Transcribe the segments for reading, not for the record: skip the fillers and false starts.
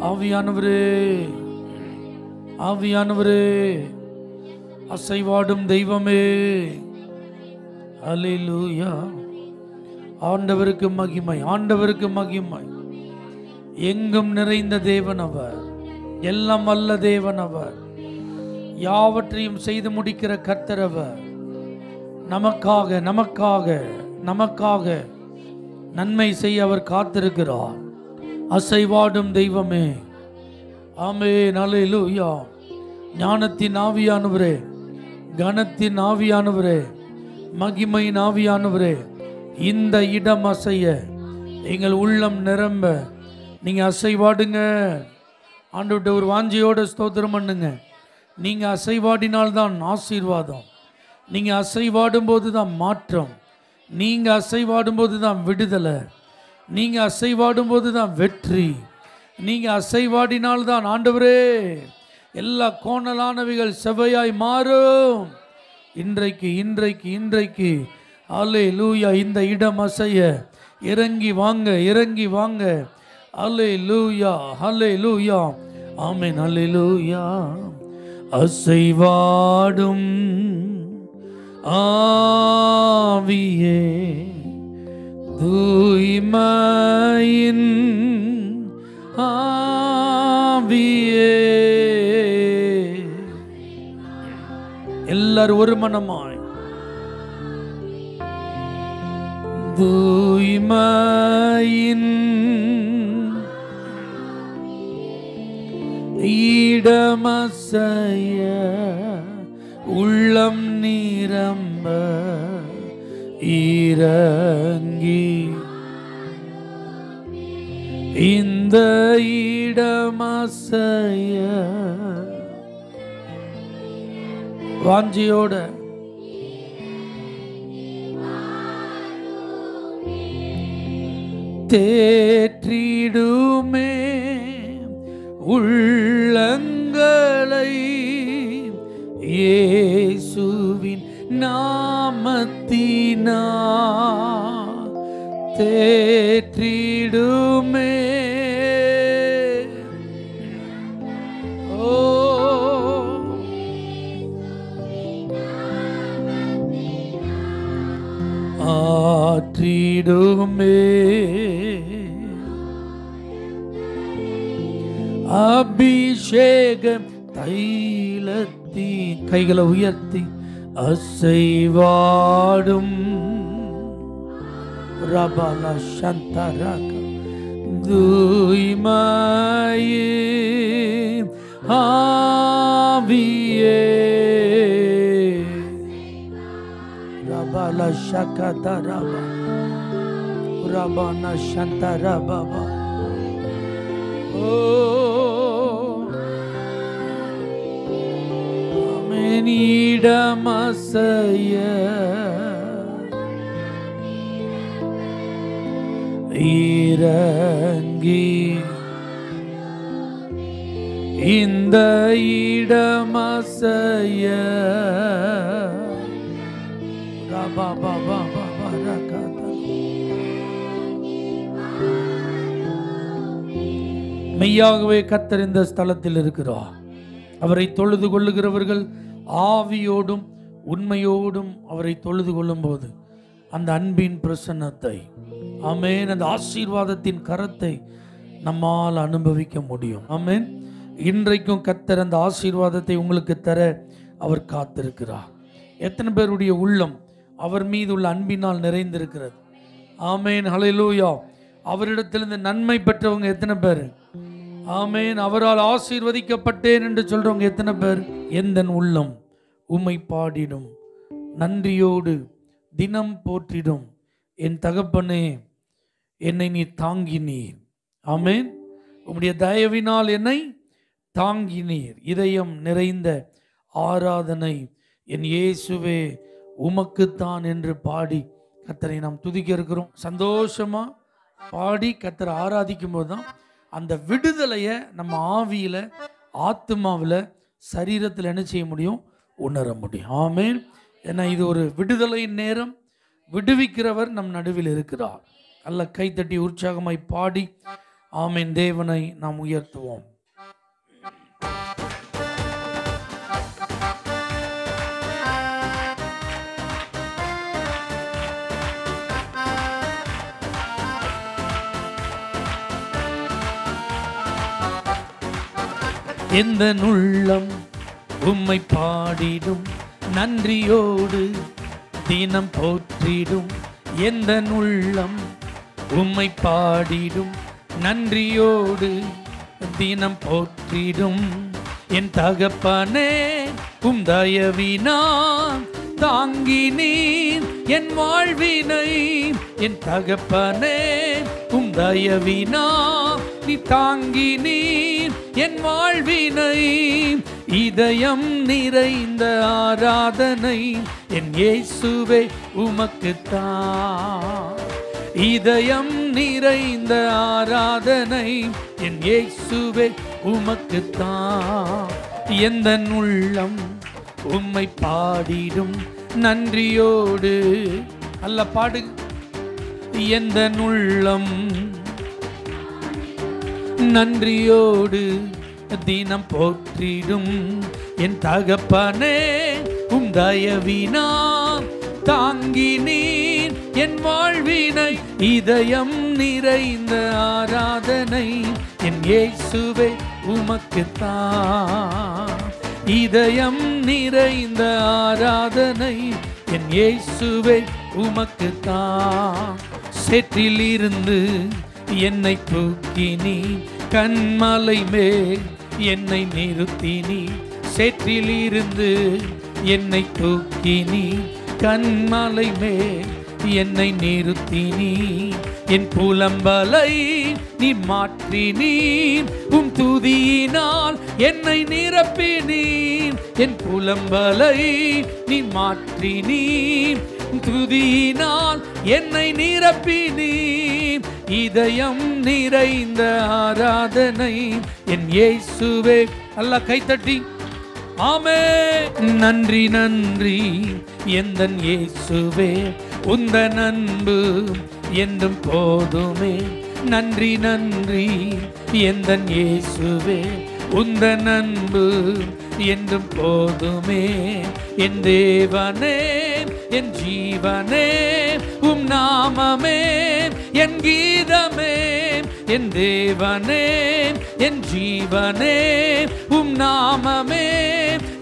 ஆவியானவரே, ஆவியானவரே, அசைவாடும் தெய்வமே, அல்லேலூயா. ஆண்டவருக்கு மகிமை, ஆண்டவருக்கு மகிமை. எங்கும் நிறைந்த தேவன் அவர், எல்லாம் வல்ல தேவன் அவர், யாவற்றையும் செய்து முடிக்கிற கர்த்தர் அவர். நமக்காக நமக்காக நமக்காக நன்மை செய்ய அவர் காத்திருக்கிறார். அசைவாடும் தெய்வமே, ஆமென், அல்லேலூயா. ஞானத்தின் ஆவியானவரே, கனத்தின் ஆவியானவரே, மகிமையின் ஆவியானவரே, இந்த இடம் அசைய, எங்கள் உள்ளம் நிரம்ப நீங்க அசைவாடுங்க. ஆண்டவர்கிட்ட ஒரு வாஞ்சியோட ஸ்தோத்திரம் பண்ணுங்க. நீங்க அசைவாடினால்தான் ஆசீர்வாதம், நீங்க அசைவாடும் போது தான் மாற்றம், நீங்க அசைவாடும் போது தான் விடுதலை, நீங்க அசைவாடும் போது தான் வெற்றி, நீங்க அசைவாடினால்தான் ஆண்டவரே எல்லா கோணலானவைகள் செவ்வையாய் மாறும். இன்றைக்கு இன்றைக்கு இன்றைக்கு அல்லேலூயா. இந்த இடம் அசைய இறங்கி வாங்க, இறங்கி வாங்க. அல்லேலூயா, அல்லேலூயா, ஆமென், அல்லேலூயா. அசைவாடும் ஆவியே, தூய்மையின் ஆவியே, எல்லாரும் ஒரு மனமாய் தூய்மையின் இடமசைய, உள்ளம் நிரம்ப இறங்கி இந்த இடமசைய, வாஞ்சியோட தேற்றிடுமே உள்ளங்களை இயேசுவின் நாமத்தினால் தேற்றிடுமே. ஆற்றிடுமே அபிஷேகம் தைலத்தி, கைகளை உயர்த்தி அசைவாடும் ரபால சந்தரக தூய்மையே ஆவியே, ரபால சகதரபா ரபான சந்தரபா. இடமசைய இறங்கி இந்த இடமசைய, மெய்யாகவே கர்த்தர் இந்த ஸ்தலத்தில் இருக்கிறார். அவரை தொழுது கொள்ளுகிறவர்கள் ஆவியோடும் உண்மையோடும் அவரை தொழுது கொள்ளும் போது அந்த அன்பின் பிரசன்னத்தை, ஆமென், அந்த ஆசீர்வாதத்தின் கரத்தை நம்மால் அனுபவிக்க முடியும். ஆமென். இன்றைக்கும் கர்த்தர் அந்த ஆசீர்வாதத்தை உங்களுக்கு தர அவர் காத்திருக்கிறார். எத்தனை பேருடைய உள்ளம் அவர் மீது உள்ள அன்பினால் நிறைந்திருக்கிறது? ஆமென், ஹல்லேலூயா. அவரிடத்திலிருந்து நன்மை பெற்றவங்க எத்தனை பேர்? ஆமென். அவரால் ஆசீர்வதிக்கப்பட்டேன் என்று சொல்றவங்க எத்தனை பேர்? எந்தன் உள்ளம் உம்மை பாடிடும், நன்றியோடு தினம் போற்றிடும். என் தகப்பனே, என்னை நீ தாங்கினீர். ஆமென். உம்முடைய தயவினால் என்னை தாங்கினீர். இதயம் நிறைந்த ஆராதனை என் இயேசுவே உமக்குத்தான் என்று பாடி கர்த்தரை நாம் துதிக்க இருக்கிறோம். சந்தோஷமா பாடி கர்த்தரை ஆராதிக்கும் போது தான் அந்த விடுதலையை நம்ம ஆவியில், ஆத்மாவில், சரீரத்தில் என்ன செய்ய முடியும்? உணர முடியும். ஆமென். ஏன்னா இது ஒரு விடுதலை நேரம். விடுவிக்கிறவர் நம் நடுவில் இருக்கிறார். நல்ல கைத்தட்டி உற்சாகமாய் பாடி ஆமென். தேவனை நாம் உயர்த்துவோம். எந்த உள்ளம் உம்மை பாடிடும், நன்றியோடு தினம் போற்றிடும். எந்த உள்ளம் உம்மை பாடிடும், நன்றியோடு தினம் போற்றிடும். என் தகப்பனே உம் தயவினால் தாங்கினீர் என் வாழ்வினை. என் தகப்பனே உம் தயவினால் நீ தாங்கினீர் என் வாழ்வினை. இதயம் நிறைந்த ஆராதனை என் இயேசுவே உமக்குத்தான். இதயம் நிறைந்த ஆராதனை என் இயேசுவே உமக்குத்தான். எந்த உள்ளம் உம்மை பாடிடும், நன்றியோடு அல்ல பாடு. எந்த உள்ளம் நன்றியோடு தினம் போற்றிடும். என் தகப்பனே உம் தயவினால் தாங்கினீர் என் வாழ்வினை. இதயம் நிறைந்த ஆராதனை என் இயேசுவே உமக்குத்தான். இதயம் நிறைந்த ஆராதனை என் இயேசுவே உமக்குத்தான். சேற்றிலிருந்து என்னை தூக்கினி, கண்மலை மேல் என்னை நிறுத்தினி. சேற்றிலிருந்து என்னை தூக்கினி, கண்மலை மேல் என்னை நிறுத்தினி. என் புலம்பலை நீ மாற்றினீர், உம் துதியினால் என்னை நிரப்பினீர். என் புலம்பலை நீ மாற்றினீர், துதியினால் என்னை நிரப்பினீர். இதயம் நிறைந்த ஆராதனை என் இயேசுவே. அல்லாஹ் கைத்தட்டி ஆமென். நன்றி நன்றி எந்தன் இயேசுவே, உந்தன் அன்பு என்றும் போதுமே. நன்றி நன்றி எந்தன் இயேசுவே, உந்தன் அன்பு என்றும் போதுமே. என் தேவனே என் ஜீவனே உம் நாமமே என் கீதமே. என் தேவனே என் ஜீவனே உம் நாமமே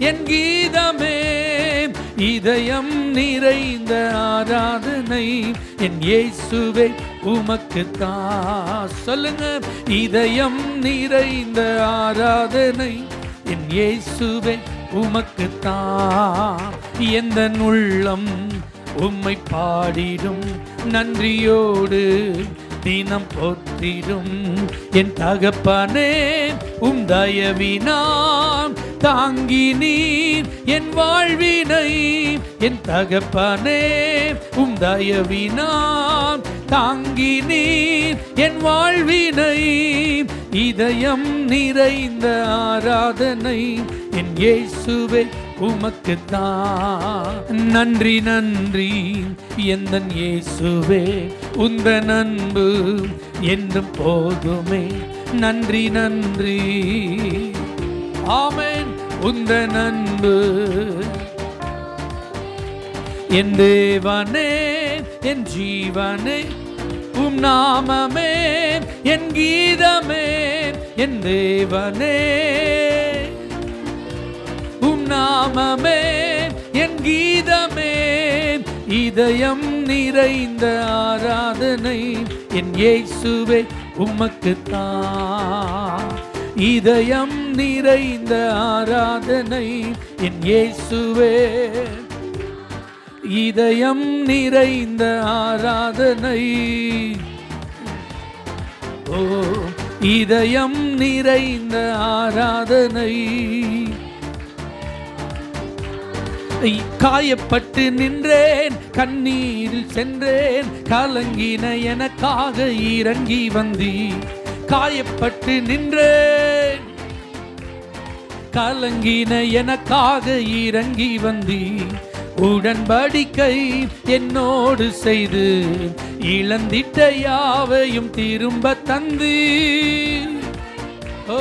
என் கீதமே. இதயம் நிறைந்த ஆராதனை என் இயேசுவே உமக்குத்தான். சொல்லுங்க. இதயம் நிறைந்த ஆராதனை என் இயேசுவே உமக்குத்தான். எந்த உள்ளம் உம்மை பாடிடும், நன்றியோடு தினம் போற்றிடும். என் தகப்பனே உம் தயவினால் தாங்கினீர் என் வாழ்வினை. என் தகப்பனே உம் தயவினால் தாங்கினீர் என் வாழ்வினை. இதயம் நிறைந்த ஆராதனை என் இயேசுவே உமக்குத்தான். நன்றி நன்றி எந்தன் இயேசுவே, உந்தன் அன்பு என்றும் போதுமே. நன்றி நன்றி ஆமென். உந்தன் அன்பு என் தேவனே என் ஜீவனே உம் நாமமே என் கீதமே. என் தேவனே உம் நாமமே என் கீதமே. இதயம் நிறைந்த ஆராதனை என் இயேசுவே உமக்குத்தான். இதயம் நிறைந்த ஆராதனை என் இயேசுவே. இதயம் நிறைந்த ஆராதனை. ஓ இதயம் நிறைந்த ஆராதனை. காயப்பட்டு நின்றேன், கண்ணீரில் சென்றேன், கலங்கின எனக்காக இறங்கி வந்தி. காயப்பட்டு நின்றேன், கலங்கின எனக்காக இறங்கி வந்தி. உடன்படிக்கை என்னோடு செய்து இழந்திட்ட யாவையும் திரும்ப தந்து, ஓ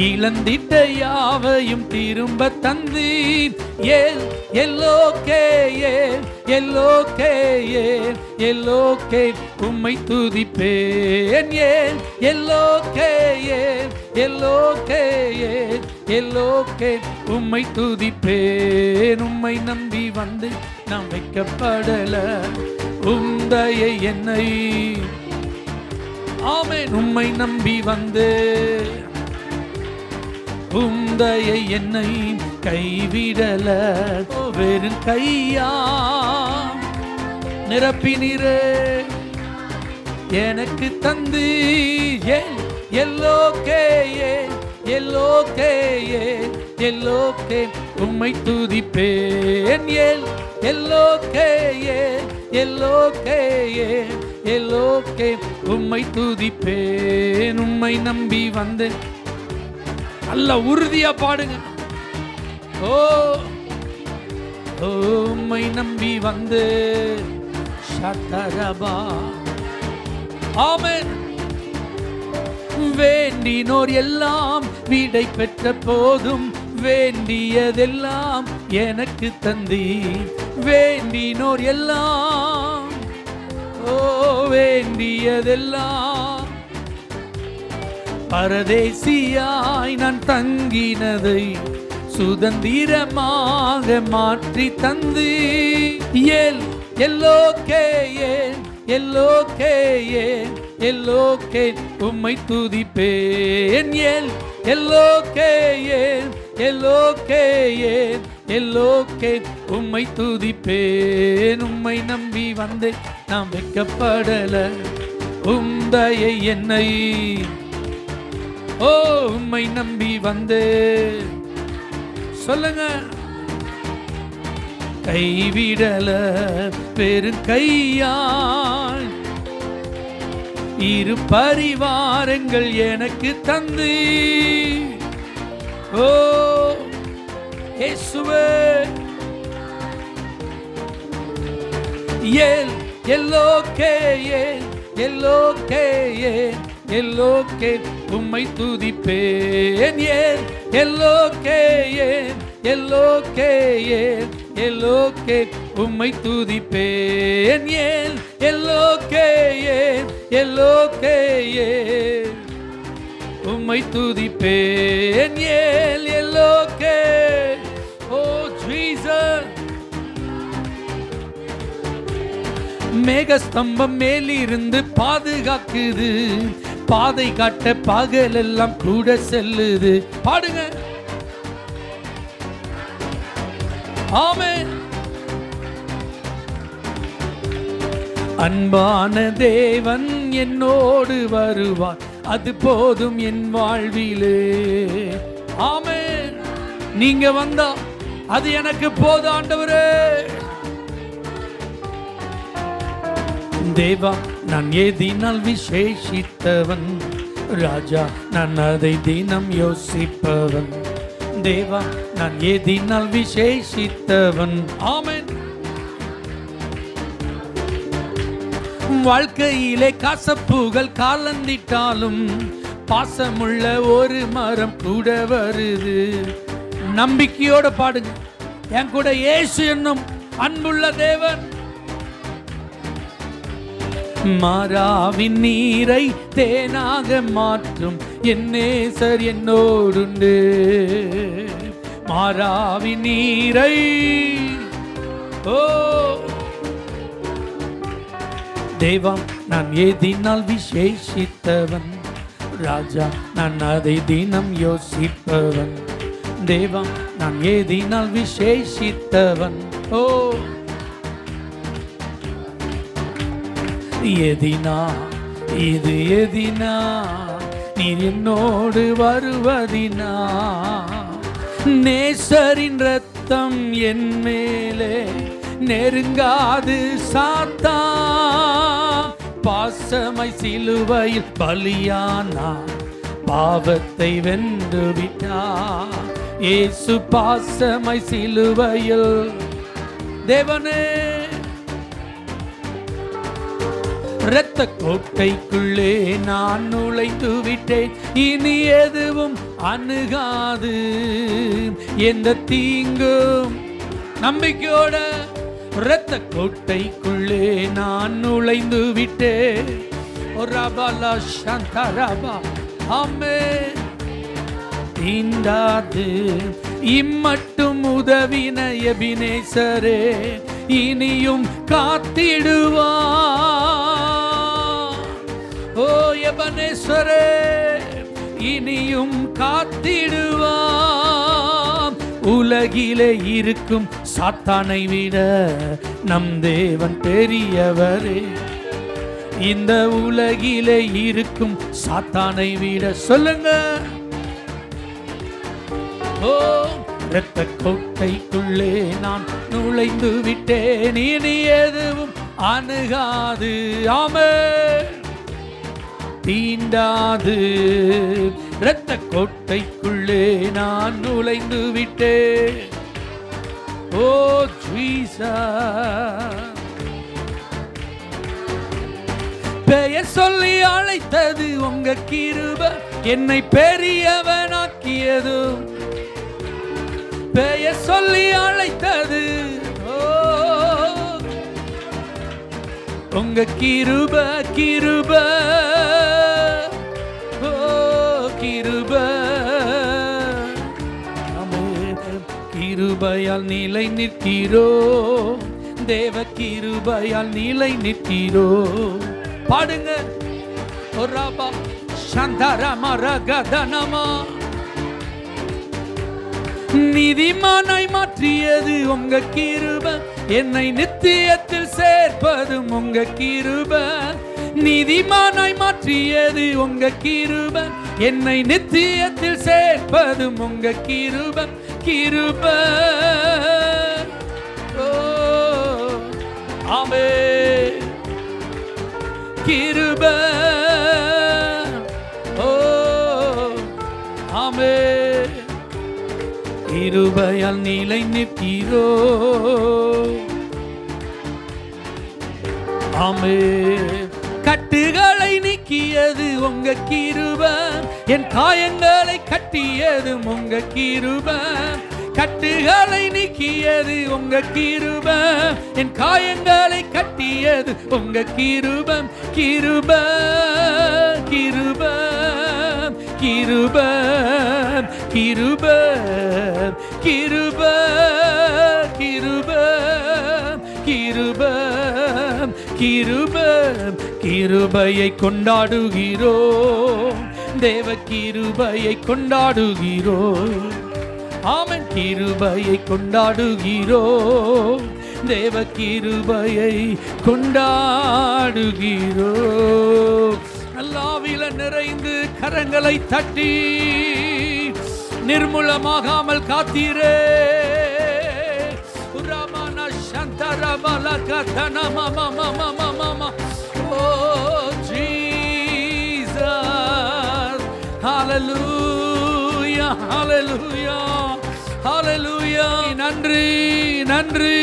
இழந்திட்ட யாவையும் திரும்ப தந்து, ஏல் எல்லோகே ஏல் எல்லோகே ஏல் எல்லோகே உம்மை துதிப்பேன், ஏல் எல்லோகே ஏல் எல்லோகே ஏல் எல்லோகே உம்மை துதிப்பேன். உம்மை நம்பி வந்து நாம் வைக்கப்படல, உந்தையை என்னை, ஆமென். உம்மை நம்பி வந்து உந்தையை என்னை கைவிடல, வெறும் கையா நிரப்பினீரே எனக்கு தந்து, எல்லோகே எல்லோகே எல்லோகே உம்மை துதிப்பேன், எல்லோகே எல்லோகே எல்லோகே உம்மை துதிப்பேன். உம்மை நம்பி வந்து நல்ல உறுதியா பாடுங்க. ஓ உம்மை நம்பி வந்து சதரபா, ஆமென். வேண்டினோர் எல்லாம் விடை பெற்ற போதும் வேண்டியதெல்லாம் எனக்கு தந்தி, வேண்டினோர் எல்லாம், ஓ வேண்டியதெல்லாம், பரதேசியாய் நான் தங்கினதை சுதந்திரமாக மாற்றி தந்து, எல்லோகே எல்லோகே எல்லோகே உம்மை துதிப்பேன், எல்லோகே எல்லோகே எல்லோகே உம்மை துதிப்பேன். உம்மை நம்பி வந்து நாம் வைக்கப்படல, உந்தையை என்னை, ஓ உம்மை நம்பி வந்து சொல்லுங்க, கைவிடல பெரும் கையாய் இரு பரிவாரங்கள் எனக்கு தந்து, ஓ இயேசுவே எல்லோகே எல்லோகே எல்லோகே உம்மை துதிப்பேன், எல்லோகே எல்லோகே எல்லோகே உம்மை துதிப்பேன், எல்லோகே எல்லோகே உம்மை துதிப்பேன், எல்லோகே. ஓ ஜீசஸ், மேகஸ்தம்பம் மேலிருந்து பாதுகாக்குது, பாதை காட்ட பகல் எல்லாம் கூட செல்லுது. பாடுங்க, ஆமென். அன்பான தேவன் என்னோடு வருவார், அது போதும் என் வாழ்விலே, ஆமென். நீங்க வந்தா அது எனக்கு போதும் ஆண்டவரே. தேவா நான் எதினால் விசேஷித்தவன், ராஜா நான் அதை தினம் யோசிப்பவன், தேவா நான் எதினால் விசேஷித்தவன், ஆமென். வாழ்க்கையிலே கசப்புகள் காலந்திட்டாலும் பாசமுள்ள ஒரு மரம் கூட வருது. நம்பிக்கையோட பாடுங்க, என் கூட இயேசு என்னும் அன்புள்ள தேவன். மாறாவின் நீரை தேனாக மாற்றும் என் நேசர் என்னோடுண்டு, மாறாவின் நீரை, ஓ தேவா நான் எதினால் விசேஷித்தவன், ராஜா நான் அதை தினம் யோசிப்பவன், தேவா நான் எதினால் விசேஷித்தவன், ஓ எதினா இது எதினா நீர் என்னோடு வருவதினா, நேசரின் ரத்தம் என் மேலே நெருங்காது சாத்தா, பாசமை சிலுவையில் பலியானா பாவத்தை வென்று விட்டா, இயேசு பாசமை சிலுவையில் தேவனே இரத்த கோட்டைக்குள்ளே நான் நுழைந்து விட்டேன், இனி எதுவும் அணுகாது, எந்த தீங்கும். நம்பிக்கையோட இரத்த கோட்டைக்குள்ளே நான் நுழைந்து விட்டேன். ரபலா சந்தரபா ஆமே தீண்டாது இம்மட்டும் உதவின எபினேசரே இனியும் காத்திடுவா. ஓ எபனேஸ்வரே இனியும் காத்திடுவா. உலகிலே இருக்கும் சாத்தானை விட நம் தேவன் பெரியவரே. இந்த உலகிலே இருக்கும் சாத்தானை விட சொல்லுங்க. ஓ இரத்த கோட்டைக்குள்ளே நான் நுழைந்து விட்டேன், இனி எதுவும் அணுகாது. ஆமென். தீண்டாது இரத்த கோட்டைக்குள்ளே நான் நுழைந்து விட்டேன். ஓ ஜீசஸ். பெயர் சொல்லி அழைத்தது உங்க கிருபை, என்னை பெரியவனாக்கியது. பெயர் சொல்லி அழைத்தது உங்க கிருபை, கிருபை, ஓ கிருபை. கிருபையால் நிலை நிற்கிறோ, தேவ கிருபையால் நிலை நிற்கிறோ. பாடுங்க. ஒராபா சந்தரமா ரகதனமா. நீதிமானாய் மாற்றியது உங்க கிருபை, என்னை நித்தியத்தில் சேர்ப்பதும் உங்க கிருபை. நீதிமானாய் மாற்றியது உங்க கிருபை, என்னை நித்தியத்தில் சேர்ப்பதும் உங்க கிருபை, கிருபை. ஓ ஆமென். கிருபை. ஓ ஆமென். கிருபையால் நிலை நிற்கிறோ. ஆமென். கட்டுகளை நீக்கியது உங்க கிருபை, என் காயங்களை கட்டியது உங்க கிருபை. கட்டுகளை நீக்கியது உங்க கிருபை, என் காயங்களை கட்டியது உங்க கிருபை, கிருபை, கிருபை, கிருபை, கிருபை, கிருபை, கிருபை, கிருபை, கிருபை. கிருபையை கொண்டாடுகிறோம், தேவ கிருபையை கொண்டாடுகிறோம். ஆமென். கிருபையை கொண்டாடுகிறோம், தேவ கிருபையை கொண்டாடுகிறோம். நல்லாவில நிறைந்து கரங்களை தட்டி நிர்மூலமாகாமல் காத்தீரே. உரமான சந்தரபல கதனமமமமமமம. ஓ ஜீசஸ். ஹalleluya, ஹalleluya, ஹalleluya. நன்றி, நன்றி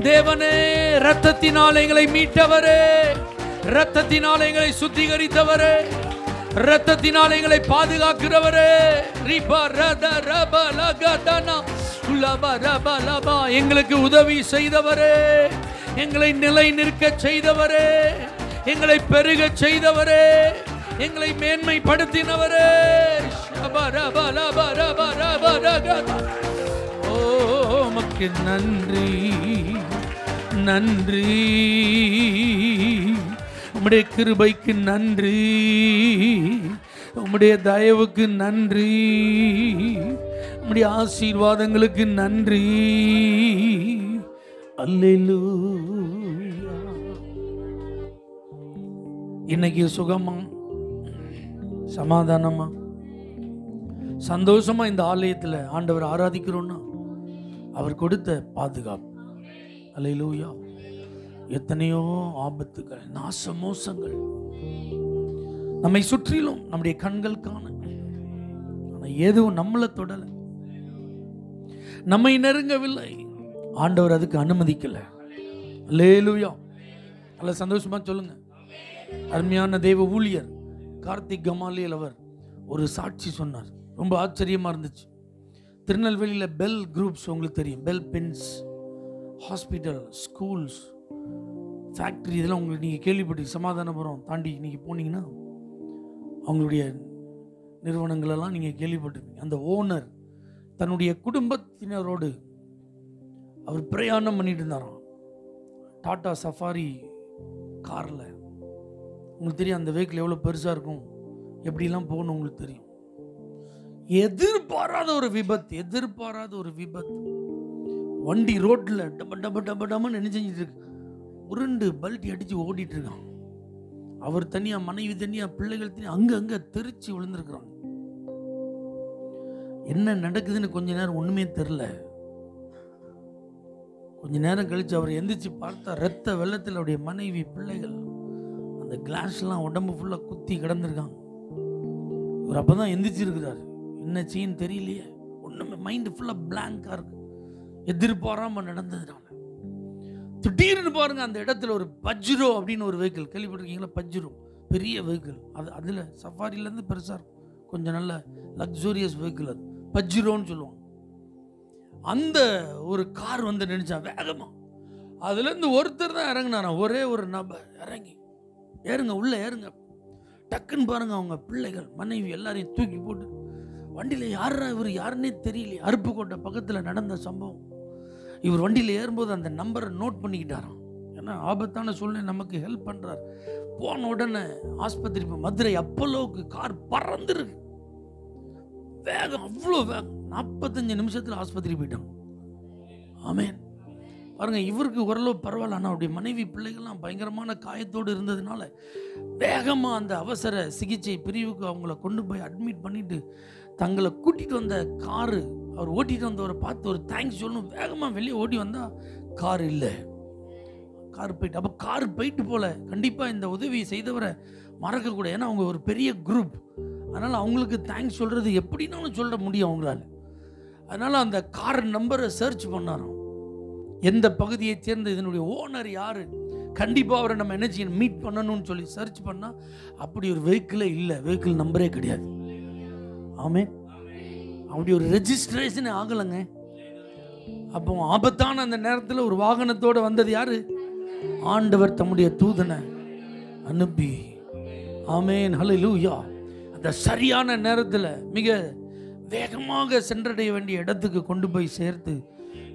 தேவனே. இரத்தத்தினால் எங்களை மீட்டவரே, இரத்தத்தினால் எங்களை சுத்திகரித்தவரே, இரத்தத்தினால் எங்களை பாதுகாக்கிறவரே. எங்களுக்கு உதவி செய்தவரே, எங்களை நிலை நிற்க செய்தவரே, எங்களை பெருக செய்தவரே, எங்களை மேன்மைப்படுத்தினவரே. ஓ உமக்கு நன்றி, நன்றி. உம்முடைய கிருபைக்கு நன்றி, உம்முடைய தயவுக்கு நன்றி, உம்முடைய ஆசீர்வாதங்களுக்கு நன்றி. அல்லேலூயா. இன்னைக்கு சுகமா, சமாதானமா, சந்தோஷமா இந்த ஆலயத்தில் ஆண்டவர் ஆராதிக்கிறோம்னா அவர் கொடுத்த பாதுகாப்பு. அல்லேலூயா. எத்தனையோ ஆபத்துகள், நாசமோசங்கள் நம்மை சுற்றிலும் நம்முடைய கண்கள் காண, ஆனால் எதுவும் நம்மளை தொடலை, நம்மை நெருங்கவில்லை. ஆண்டவர் அதுக்கு அனுமதிக்கல. அல்லேலூயா. நல்ல சந்தோஷமா சொல்லுங்க. அருமையான தேவ ஊழியர் கார்த்திக் கமாலியல் அவர் ஒரு சாட்சி சொன்னார், ரொம்ப ஆச்சரியமா இருந்துச்சு. திருநெல்வேலியில் பெல் குரூப்ஸ் உங்களுக்கு தெரியும், பெல் பென்ஸ் ஹாஸ்பிட்டல், ஸ்கூல்ஸ், ஃபேக்ட்ரி, இதெல்லாம் உங்களுக்கு நீங்கள் கேள்விப்பட்டு சமாதானபுரம் தாண்டி நீங்கள் போனீங்கன்னா அவங்களுடைய நிறுவனங்களெல்லாம் நீங்கள் கேள்விப்பட்டிருப்பீங்க. அந்த ஓனர் தன்னுடைய குடும்பத்தினரோடு அவர் பிரயாணம் பண்ணிட்டு இருந்தாராம் டாடா சஃபாரி காரில். உங்களுக்கு தெரியும் அந்த வெஹிக்கிள் எவ்வளோ பெருசாக இருக்கும், எப்படிலாம் போகணும் உங்களுக்கு தெரியும். எதிர்பாராத ஒரு விபத்து. வண்டி ரோட்டில் டப டப டப டபன்னு என்ன செஞ்சிட்டு இருக்கு, உருண்டு பல்ட்டி அடித்து ஓடிட்டு இருக்கான். அவர் தனியாக, மனைவி தனியாக, பிள்ளைகள் தனியாக, அங்கே தெரிச்சு விழுந்திருக்கிறாங்க. என்ன நடக்குதுன்னு கொஞ்ச நேரம் ஒன்றுமே தெரில. கொஞ்ச நேரம் கழித்து அவர் எந்திரிச்சு பார்த்தா ரத்த வெள்ளத்தில் அவருடைய மனைவி, பிள்ளைகள், அந்த கிளாஸ்லாம் உடம்பு ஃபுல்லாக குத்தி கிடந்திருக்காங்க. இவர் அப்போ தான் எந்திரிச்சிருக்கிறார். என்ன செய்யன்னு தெரியலையே, ஒன்றுமே, மைண்டு ஃபுல்லாக பிளாங்காக இருக்கு. எதிர்பாராமல் நடந்ததுனால திடீர்னு பாருங்க, அந்த இடத்துல ஒரு பஜ்ரோ அப்படின்னு ஒரு வெஹிக்கிள், கேள்விப்பட்டிருக்கீங்களா? பஜ்ரோ பெரிய வெஹிக்கிள், அதில் சஃபாரிலேருந்து பெருசாக இருக்கும், கொஞ்சம் நல்ல லக்ஸூரியஸ் வெஹிக்கிள், அது பஜ்ரோன்னு சொல்லுவாங்க. அந்த ஒரு கார் வந்து நினைச்சா வேகமா, அதுலேருந்து ஒருத்தர் தான் இறங்கினாராம், ஒரே ஒரு நபர் இறங்கி, ஏறுங்க உள்ள ஏறுங்க. டக்குன்னு பாருங்க, அவங்க பிள்ளைகள், மனைவி எல்லாரையும் தூக்கி போட்டு வண்டியில் இவர் யாருன்னே தெரியல. அருப்புக்கோட்டை பக்கத்தில் நடந்த சம்பவம். இவர் வண்டியில் ஏறும்போது அந்த நம்பரை நோட் பண்ணிக்கிட்டாராம். ஏன்னா ஆபத்தான சூழ்நிலை நமக்கு ஹெல்ப் பண்ணுறார். போன உடனே ஆஸ்பத்திரி, மதுரை அப்போலோவுக்கு கார் பறந்துருக்கு. வேகம், அவ்வளோ வேகம், 45 நிமிஷத்தில் ஆஸ்பத்திரி போயிட்டாங்க. ஆமேன். பாருங்க, இவருக்கு ஓரளவு பரவாயில்ல. ஆனால் அவருடைய மனைவி, பிள்ளைகள்லாம் பயங்கரமான காயத்தோடு இருந்ததுனால வேகமாக அந்த அவசர சிகிச்சை பிரிவுக்கு அவங்கள கொண்டு போய் அட்மிட் பண்ணிட்டு, தங்களை கூட்டிகிட்டு வந்த காரு, அவர் ஓட்டிகிட்டு வந்தவரை பார்த்து ஒரு தேங்க்ஸ் சொல்லணும், வேகமாக வெளியே ஓடி வந்தால் கார் இல்லை, கார் போயிட்டு. அப்போ கார் போயிட்டு போல, கண்டிப்பாக இந்த உதவி செய்தவரை மறக்கக்கூடாது. ஏன்னா அவங்க ஒரு பெரிய குரூப், அதனால் அவங்களுக்கு தேங்க்ஸ் சொல்கிறது எப்படின்னாலும் சொல்ல முடியும் அவங்களால. அதனால் அந்த கார் நம்பரை சர்ச் பண்ணாரோம், எந்த பகுதியை சேர்ந்த, இதனுடைய ஓனர் யார், கண்டிப்பாக அவரை நம்ம என்ன செய்யணும், மீட் பண்ணணும்னு சொல்லி சர்ச் பண்ணால் அப்படி ஒரு வெஹிக்கிளே இல்லை, வெஹிக்கிள் நம்பரே கிடையாது. ஆமே, அப்படி ஒரு ரெஜிஸ்ட்ரேஷனே ஆகலைங்க. அப்போ ஆபத்தான அந்த நேரத்தில் ஒரு வாகனத்தோடு வந்தது யாரு? ஆண்டவர் தம்முடைய தூதனை அனுப்பி, ஆமேன், ஹல்லேலூயா, அந்த சரியான நேரத்தில் மிக வேகமாக சென்றடைய வேண்டிய இடத்துக்கு கொண்டு போய் சேர்த்து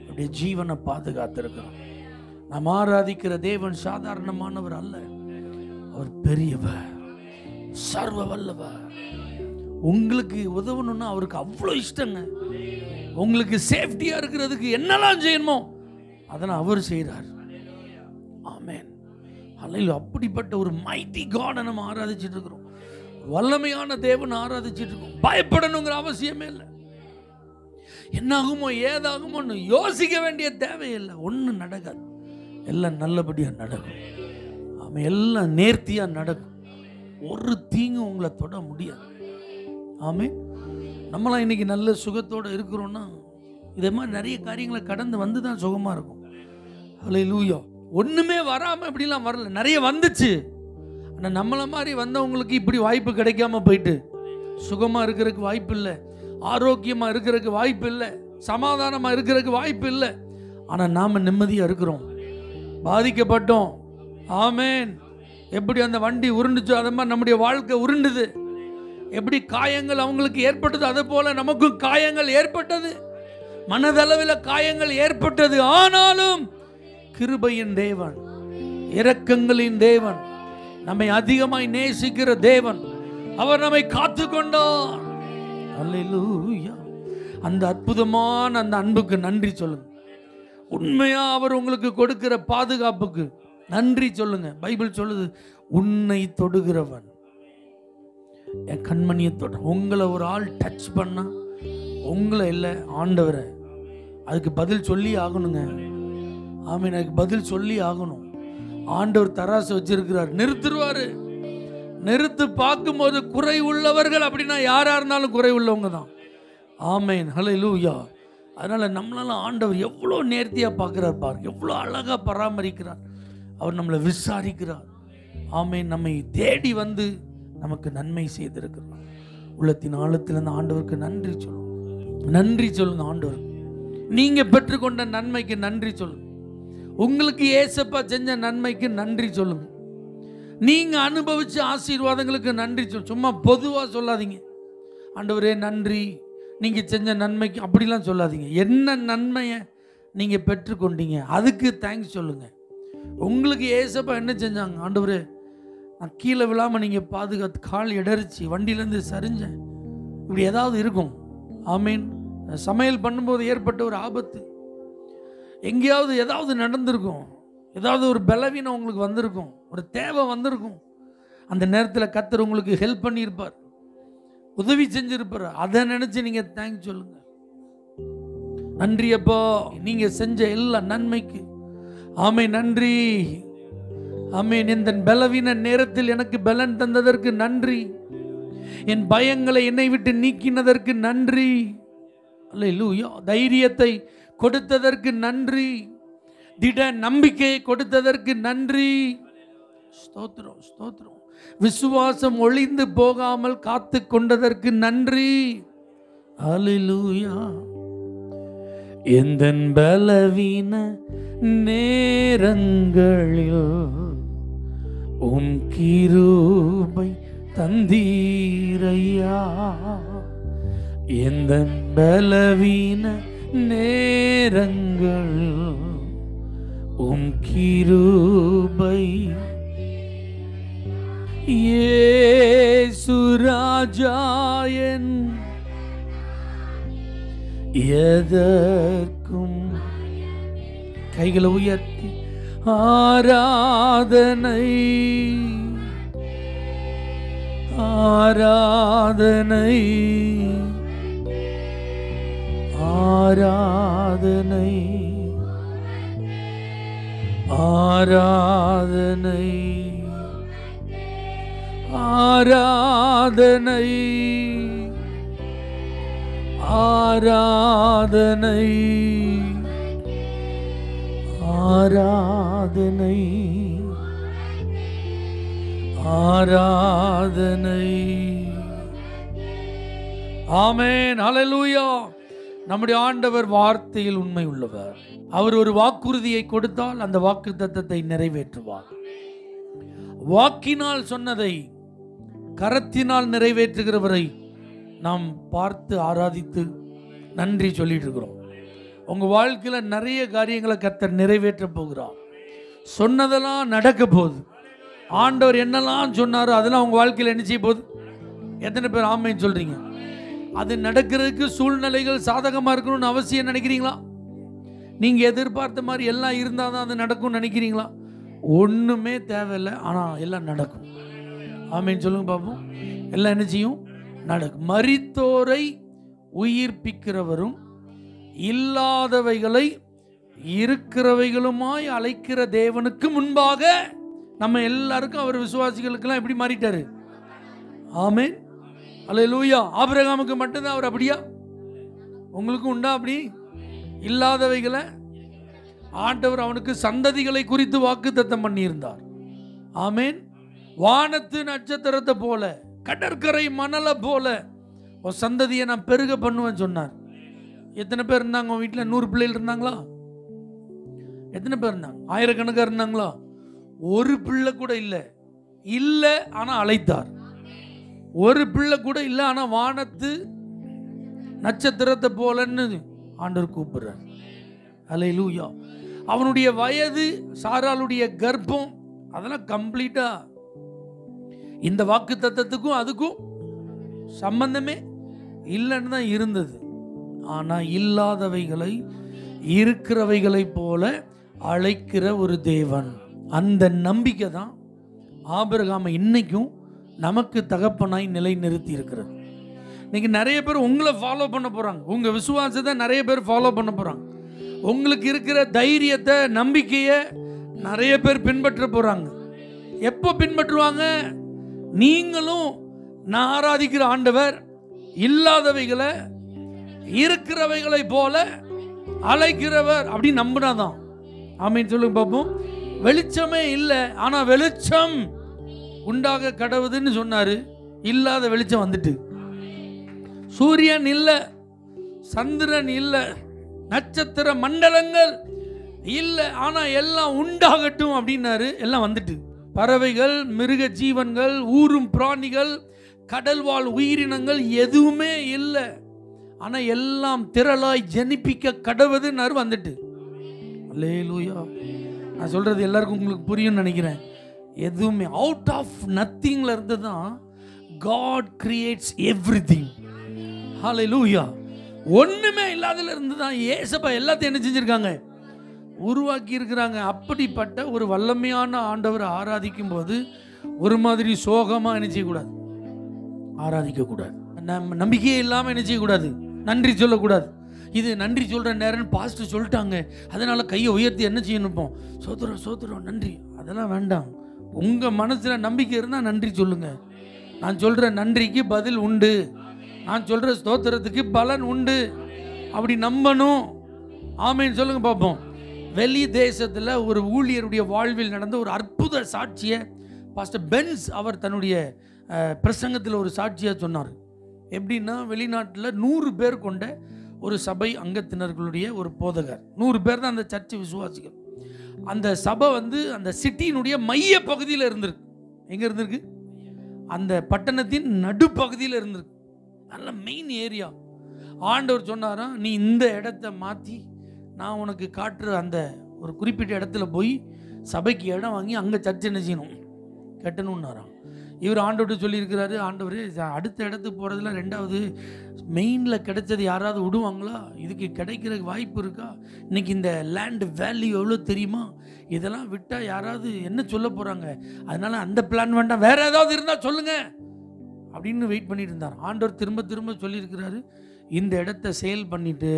அவருடைய ஜீவனை பாதுகாத்திருக்கிறோம். நாம் ஆராதிக்கிற தேவன் சாதாரணமானவர் அல்ல, அவர் பெரியவர், சர்வ வல்லவர். உங்களுக்கு உதவணும்னா அவருக்கு அவ்வளோ இஷ்டங்க. உங்களுக்கு சேஃப்டியா இருக்கிறதுக்கு என்னெல்லாம் செய்யணுமோ அதெல்லாம் அவர் செய்கிறார். ஆமென், ஹல்லேலூயா. அப்படிப்பட்ட ஒரு மைட்டி காடை நம்ம ஆராதிச்சுட்டு இருக்கிறோம், வல்லமையான தேவன் ஆராதிச்சுட்டு இருக்கோம். பயப்படணுங்கிற அவசியமே இல்லை. என்னாகுமோ ஏதாகுமோன்னு யோசிக்க வேண்டிய தேவையில்லை. ஒன்றும் நடக்காது, எல்லாம் நல்லபடியாக நடக்கும். ஆமாம், எல்லாம் நேர்த்தியாக நடக்கும். ஒரு தீங்கும் உங்களை தொட முடியாது. ஆமே, நம்மளாம் இன்னைக்கு நல்ல சுகத்தோடு இருக்கிறோன்னா இதே மாதிரி நிறைய காரியங்களை கடந்து வந்து தான் சுகமாக இருக்கும். ஹல்லேலூயா. ஒன்றுமே வராமல் இப்படிலாம் வரல, நிறைய வந்துச்சு. ஆனால் நம்மளை மாதிரி வந்தவங்களுக்கு இப்படி வாய்ப்பு கிடைக்காம போயிட்டு சுகமாக இருக்கிறதுக்கு வாய்ப்பு இல்லை, ஆரோக்கியமாக இருக்கிறதுக்கு வாய்ப்பு இல்லை, சமாதானமாக இருக்கிறதுக்கு வாய்ப்பு இல்லை. ஆனால் நாம் நிம்மதியாக இருக்கிறோம். பாதிக்கப்பட்டோம், ஆமேன். எப்படி அந்த வண்டி உருண்டுச்சோ அது மாதிரி நம்முடைய வாழ்க்கை உருண்டுது. எப்படி காயங்கள் அவங்களுக்கு ஏற்பட்டது, அதே போல நமக்கும் காயங்கள் ஏற்பட்டது, மனதளவில் காயங்கள் ஏற்பட்டது. ஆனாலும் கிருபையின் தேவன், இரக்கங்களின் தேவன், நம்மை அதிகமாய் நேசிக்கிற தேவன், அவர் நம்மை காத்துக்கொண்டார். அல்லேலூயா. அந்த அற்புதமான அந்த அன்புக்கு நன்றி சொல்லுங்க. உண்மையா அவர் உங்களுக்கு கொடுக்கிற பாதுகாப்புக்கு நன்றி சொல்லுங்க. பைபிள் சொல்லுது, உன்னை தொடுகிறவன் என் கண்மணியை தொட. உங்களை ஒரு ஆள் டச் பண்ணா, உங்களை இல்லை ஆண்டவரை, அதுக்கு பதில் சொல்லி ஆகணுங்க. ஆமீன், அதுக்கு பதில் சொல்லி ஆகணும். ஆண்டவர் தராசு வச்சிருக்கிறார், நிறுத்துருவாரு. நிறுத்து பார்க்கும்போது குறை உள்ளவர்கள் அப்படின்னா யாரா இருந்தாலும் குறை உள்ளவங்க தான். ஆமேன், ஹல்லேலூயா. அதனால் நம்மளால ஆண்டவர் எவ்வளோ நேர்த்தியாக பார்க்குறார் பாருங்க, எவ்வளோ அழகாக பராமரிக்கிறார். அவர் நம்மளை விசாரிக்கிறார். ஆமேன். நம்மை தேடி வந்து நமக்கு நன்மை செய்திருக்கிறார். உள்ளத்தின் ஆழத்திலிருந்து ஆண்டவருக்கு நன்றி சொல்லுங்க. நன்றி சொல்லுங்க ஆண்டவர். நீங்கள் பெற்றுக்கொண்ட நன்மைக்கு நன்றி சொல்லுங்க. உங்களுக்கு ஏசப்பா செஞ்ச நன்மைக்கு நன்றி சொல்லுங்க. நீங்கள் அனுபவிச்ச ஆசீர்வாதங்களுக்கு நன்றி சும்மா பொதுவாக சொல்லாதீங்க, ஆண்டவரே நன்றி நீங்கள் செஞ்ச நன்மைக்கு, அப்படிலாம் சொல்லாதீங்க. என்ன நன்மையை நீங்கள் பெற்றுக்கொண்டீங்க அதுக்கு தேங்க்ஸ் சொல்லுங்கள். உங்களுக்கு ஏசப்பா என்ன செஞ்சாங்க, ஆண்டவரே நான் கீழே விழாமல் நீங்கள் பாதுகாத்து, கால் இடறிச்சு வண்டியிலேருந்து சரிஞ்சேன், இப்படி ஏதாவது இருக்கும். ஆமீன். சமையல் பண்ணும்போது ஏற்பட்ட ஒரு ஆபத்து, எங்கேயாவது ஏதாவது நடந்திருக்கும், ஏதாவது ஒரு பலவீனம் உங்களுக்கு வந்திருக்கும், ஒரு தேவை வந்திருக்கும். அந்த நேரத்தில் கர்த்தர் உங்களுக்கு ஹெல்ப் பண்ணியிருப்பார், உதவி செஞ்சிருப்பார். அதை நினச்சி நீங்கள் தேங்க்ஸ் சொல்லுங்கள். நன்றி அப்பா நீங்கள் செஞ்ச எல்லா நன்மைக்கு. ஆமென், நன்றி. ஆமென். இந்த பலவீன நேரத்தில் எனக்கு பலன் தந்ததற்கு நன்றி. என் பயங்களை என்னை விட்டு நீக்கினதற்கு நன்றி. அல்லேலூயா. தைரியத்தை கொடுத்ததற்கு நன்றி. திட நம்பிக்கையை கொடுத்ததற்கு நன்றி. ஸ்தோத்திரம், ஸ்தோத்திரம். விசுவாசம் ஒளிந்து போகாமல் காத்து கொண்டதற்கு நன்றி. அல்லேலூயா. எந்தன் பலவீன நேரங்களில் உம் கிருபை தந்தீரையா. எந்தன் பலவீன நேரங்களில் உம் கிருபை. இயேசு ராஜா என் எதற்கும் கைகளை உயர்த்தி ஆராதனை, ஆராதனை, ஆராதனை, ஆராதனை, ஆராதனை, ஆராதனை, ஆராதனை, ஆராதனை. ஆமென், ஹல்லேலூயா. நம்முடைய ஆண்டவர் வார்த்தையில் உண்மை உள்ளவர். அவர் ஒரு வாக்குறுதியை கொடுத்தால் அந்த வாக்குத்தத்தத்தை நிறைவேற்றுவார். வாக்கினால் சொன்னதை கரத்தினால் நிறைவேற்றுகிறவரை நாம் பார்த்து ஆராதித்து நன்றி சொல்லிட்டு இருக்கிறோம். உங்கள் வாழ்க்கையில் நிறைய காரியங்களை கர்த்தர் நிறைவேற்ற போகிறார். சொன்னதெல்லாம் நடக்க போகுது. ஆண்டவர் என்னெல்லாம் சொன்னாரோ அதெல்லாம் உங்கள் வாழ்க்கையில் என்ன செய்ய போகுது? எத்தனை பேர் ஆமைன்னு சொல்கிறீங்க? அது நடக்கிறதுக்கு சூழ்நிலைகள் சாதகமாக இருக்கணும்னு அவசியம் நினைக்கிறீங்களா? நீங்கள் எதிர்பார்த்த மாதிரி எல்லாம் இருந்தால் தான் அது நடக்கும்னு நினைக்கிறீங்களா? ஒன்றுமே தேவையில்லை, ஆனால் எல்லாம் நடக்கும். ஆமைன்னு சொல்லுங்க பாப்போம். எல்லாம் என்ன செய்யும்? நடக்கும். மரித்தோரை உயிர்ப்பிக்கிறவரும் இல்லாதவைகளை இருக்கிறவைகளுமாய் அழைக்கிற தேவனுக்கு முன்பாக நம்ம எல்லாருக்கும், அவர் விசுவாசிகளுக்கெல்லாம் எப்படி மாறிட்டாரு? ஆமென், அல்லேலூயா. ஆபிரகாமுக்கு மட்டும்தான் அவர் அப்படியா? உங்களுக்கும் உண்டா அப்படி? இல்லாதவைகளை ஆண்டவர் அவனுக்கு சந்ததிகளை குறித்து வாக்குத்தத்தம் பண்ணியிருந்தார். ஆமென். வானத்து நட்சத்திரத்தை போல, கடற்கரை மணலை போல ஒரு சந்ததியை நான் பெருக பண்ணுவேன்னு சொன்னார். எத்தனை பேர் இருந்தாங்க உங்க வீட்டில்? 100 பிள்ளைகள் இருந்தாங்களா? எத்தனை பேர் இருந்தாங்க? ஆயிரக்கணக்காக இருந்தாங்களா? ஒரு பிள்ளை கூட இல்லை. இல்லை ஆனால் அழைத்தார். ஒரு பிள்ளை கூட இல்லை ஆனால் வானத்து நட்சத்திரத்தை போலன்னு ஆண்டவர் கூப்பிடுறார். அல்லேலூயா. அவனுடைய வயது, சாராளுடைய கர்ப்பம், அதெல்லாம் கம்ப்ளீட்டா இந்த வாக்கு தத்தத்துக்கும் அதுக்கும் சம்பந்தமே இல்லைன்னு தான் இருந்தது. ஆனால் இல்லாதவைகளை இருக்கிறவைகளை போல அழைக்கிற ஒரு தேவன். அந்த நம்பிக்கை தான் ஆபிரகாமை இன்னைக்கும் நமக்கு தகப்பனாய் நிலை நிறுத்தி இருக்கிறது. இன்னைக்கு நிறைய பேர் உங்களை ஃபாலோ பண்ண போறாங்க. உங்க விசுவாசத்தை நிறைய பேர் ஃபாலோ பண்ண போறாங்க. உங்களுக்கு இருக்கிற தைரியத்தை, நம்பிக்கையை நிறைய பேர் பின்பற்ற போறாங்க. எப்போ பின்பற்றுவாங்க? நீங்களும் நான் ஆராதிக்கிற ஆண்டவர் இல்லாதவைகளை இருக்கிறவைகளை போல அழைக்கிறவர் அப்படி நம்பினாதான். ஆமீன் சொல்லுங்க பாப்போம். வெளிச்சமே இல்லை, ஆனா வெளிச்சம் உண்டாக கடவுதுன்னு சொன்னாரு. இல்லாத வெளிச்சம் வந்துட்டு. சூரியன் இல்லை, சந்திரன் இல்லை, நட்சத்திர மண்டலங்கள் இல்லை, ஆனா எல்லாம் உண்டாகட்டும் அப்படின்னாரு. எல்லாம் வந்துட்டு. பறவைகள், மிருக ஜீவன்கள், ஊரும் பிராணிகள், கடல் வாழ் உயிரினங்கள் எதுவுமே இல்லை, ஆனா எல்லாம் திரளாய் ஜனிப்பிக்க கடவுதுன்னாரு. வந்துட்டு. அல்லேலூயா. நான் சொல்றது எல்லாருக்கும் உங்களுக்கு புரியும் நினைக்கிறேன். எதுவுமே அவுட் ஆஃப் நத்திங்ல இருந்து தான் God creates everything. ஹல்லேலூயா. ஒண்ணுமே இல்லாதல இருந்து தான் இயேசுப்பா எல்லாத்தையும் என்ன செஞ்சிருக்காங்க, உருவாக்கி இருக்கிறாங்க. அப்படிப்பட்ட ஒரு வல்லமையான ஆண்டவரை ஆராதிக்கும் போது ஒரு மாதிரி சோகமா என்ன செய்யக்கூடாது, ஆராதிக்க கூடாது. நம்பிக்கையே இல்லாம என்ன செய்யக்கூடாது, நன்றி சொல்லக்கூடாது. இது நன்றி சொல்ற நேரம் பாஸ்டர் சொல்லிட்டாங்க, அதனால கையை உயர்த்தி என்ன செய்யணும், சோத்திரம் சோத்திரம் நன்றி, அதெல்லாம் வேண்டாம். உங்க மனசுல நம்பிக்கை இருந்தா நன்றி சொல்லுங்க. நான் சொல்ற நன்றிக்கு பதில் உண்டு, நான் சொல்ற ஸ்தோத்திரத்துக்கு பலன் உண்டு. அப்படி நம்பணும். ஆமேன்னு சொல்லுங்க பார்ப்போம். வெளி தேசத்தில் ஒரு ஊழியருடைய வாழ்வில் நடந்த ஒரு அற்புத சாட்சியை பாஸ்டர் பென்ஸ் அவர் தன்னுடைய பிரசங்கத்தில் ஒரு சாட்சியாக சொன்னார். எப்படின்னா, வெளிநாட்டில் 100 பேர் கொண்ட ஒரு சபை அங்கத்தினர்களுடைய ஒரு போதகர். 100 பேர் தான் அந்த சர்ச்சை விசுவாசிகள். அந்த சபை அந்த சிட்டியினுடைய மைய பகுதியில் இருந்திருக்கு. எங்கே இருந்திருக்கு? அந்த பட்டணத்தின் நடுப்பகுதியில் இருந்திருக்கு. நல்ல மெயின் ஏரியா. ஆண்டவர் சொன்னாராம், நீ இந்த இடத்த மாற்றி நான் உனக்கு காட்டுற அந்த ஒரு குறிப்பிட்ட இடத்துல போய் சபைக்கு இடம் வாங்கி அங்கே சர்ச்சை என்ன செய்யணும், கட்டணும்னாராம். இவர் ஆண்டவர்கிட்ட சொல்லியிருக்கிறாரு, ஆண்டவர் அடுத்த இடத்துக்கு போகிறதுல 2வது மெயினில் கிடைச்சது யாராவது விடுவாங்களா, இதுக்கு கிடைக்கிற வாய்ப்பு இருக்கா, இன்னைக்கு இந்த லேண்ட் வேல்யூ எவ்வளோ தெரியுமா, இதெல்லாம் விட்டால் யாராவது என்ன சொல்ல போகிறாங்க, அதனால அந்த பிளான் வேண்டாம், வேற ஏதாவது இருந்தால் சொல்லுங்க அப்படின்னு வெயிட் பண்ணிட்டு இருந்தார். ஆண்டவர் திரும்ப திரும்ப சொல்லியிருக்கிறாரு, இந்த இடத்த சேல் பண்ணிட்டு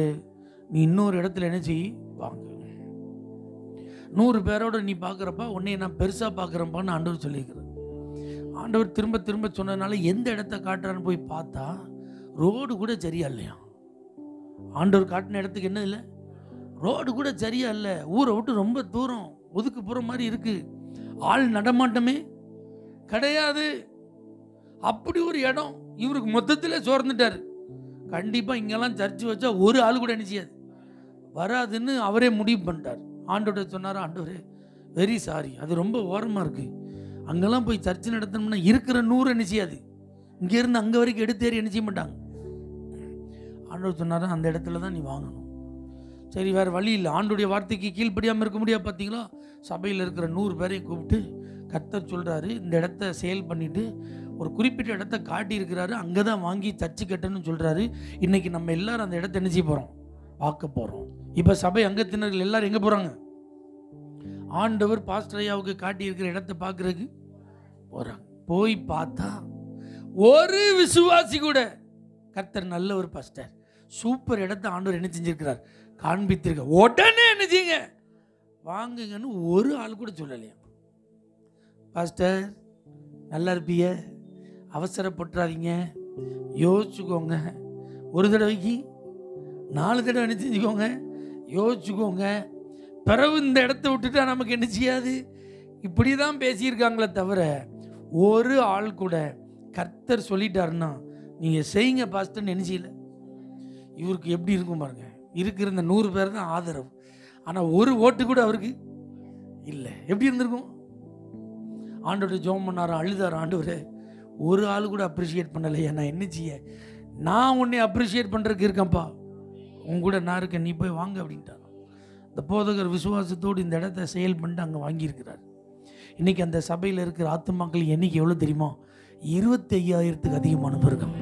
நீ இன்னொரு இடத்துல என்ன செய், வாங்க. 100 பேரோட நீ பார்க்குறப்ப உன்னை நான் பெருசாக பார்க்குறப்பான்னு ஆண்டவர் சொல்லியிருக்கிறார். ஆண்டவர் திரும்ப திரும்ப சொன்னதுனால எந்த இடத்த காட்டுறான்னு போய் பார்த்தா ரோடு கூட சரியா இல்லையா. ஆண்டவர் காட்டின இடத்துக்கு என்ன இல்லை, ரோடு கூட சரியா இல்லை, ஊரை விட்டு ரொம்ப தூரம் ஒதுக்கு போகிற மாதிரி இருக்கு, ஆள் நடமாட்டமே கிடையாது. அப்படி ஒரு இடம் இவருக்கு மொத்தத்தில் சோர்ந்துட்டார். கண்டிப்பாக இங்கெல்லாம் சர்ச்சு வச்சா ஒரு ஆள் கூட நினைச்சியாது வராதுன்னு அவரே முடிவு பண்ணிட்டார். ஆண்டவர்கிட்ட சொன்னார், ஆண்டவரே வெரி சாரி, அது ரொம்ப ஓரமாக இருக்குது, அங்கெல்லாம் போய் சர்ச்சு நடத்தணும்னா இருக்கிற 100 நிச்சயாது, இங்கேருந்து அங்கே வரைக்கும் எடுத்தேறி என்ன செய்ய மாட்டாங்க. ஆண்டவர் சொன்னார், அந்த இடத்துல தான் நீ வாங்கணும். சரி, வேறு வழி இல்லை, ஆண்டோடைய வார்த்தைக்கு கீழ்ப்படியாமல் இருக்க முடியாது. பார்த்தீங்களா, சபையில் இருக்கிற 100 பேரையும் கூப்பிட்டு கர்த்தர் சொல்கிறாரு, இந்த இடத்த சேல் பண்ணிவிட்டு ஒரு குறிப்பிட்ட இடத்த காட்டியிருக்கிறாரு, அங்கே தான் வாங்கி சர்ச்சு கட்டணும்னு சொல்கிறாரு. இன்றைக்கி நம்ம எல்லோரும் அந்த இடத்த என்ன செய்ய போகிறோம், பார்க்க போகிறோம். இப்போ சபை அங்கத்தினர்கள் எல்லாரும் எங்கே போகிறாங்க, ஆண்டவர் பாஸ்டர் ஐயாவுக்கு காட்டியிருக்கிற இடத்த பார்க்குறதுக்கு போகிறாங்க. போய் பார்த்தா ஒரு விசுவாசி கூட, கர்த்தர் நல்ல ஒரு பாஸ்டர், சூப்பர் இடத்த ஆண்டவர் என்ன செஞ்சிருக்கிறார், காண்பித்திருக்க, உடனே என்ன செய்யுங்க வாங்குங்கன்னு ஒரு ஆள் கூட சொல்லலையா. பாஸ்டர் நல்லா இருப்பீங்க, அவசரப்பட்டுறாதீங்க, யோசிச்சுக்கோங்க, ஒரு தடவைக்கு 4 தடவை என்ன செஞ்சுக்கோங்க, யோசிச்சுக்கோங்க, பிறகு இந்த இடத்த விட்டுட்டா நமக்கு என்ன செய்யாது, இப்படி தான் பேசியிருக்காங்களே தவிர ஒரு ஆள் கூட கர்த்தர் சொல்லிட்டாருன்னா நீங்கள் செய்யுங்க பாஸ்டர்னு என்ன செய்யல. இவருக்கு எப்படி இருக்கும் பாருங்க, இருக்கிற இந்த 100 பேர் தான் ஆதரவு, ஆனால் ஒரு ஓட்டு கூட அவருக்கு இல்லை. எப்படி இருந்திருக்கும்? ஆண்டவர்கிட்ட ஜெபம் பண்ணார், அழுதார், ஆண்டவரே ஒரு ஆள் கூட அப்ரிஷியேட் பண்ணலையா, நான் என்ன செய்ய, நான் உன்னை அப்ரிஷியேட் பண்ணுறதுக்கு இருக்கேன்ப்பா, உன் கூட நான் இருக்கேன், நீ போய் வாங்க அப்படின்ட்டார். இந்த போதகர் விசுவாசத்தோடு இந்த இடத்த செயல் பண்ணிட்டு அங்கே வாங்கியிருக்கிறார். இன்றைக்கி அந்த சபையில் இருக்கிற ஆத்துமாக்கள் எண்ணிக்கை எவ்வளோ தெரியுமா, 25,000க்கு அதிகமான பேர்கள்.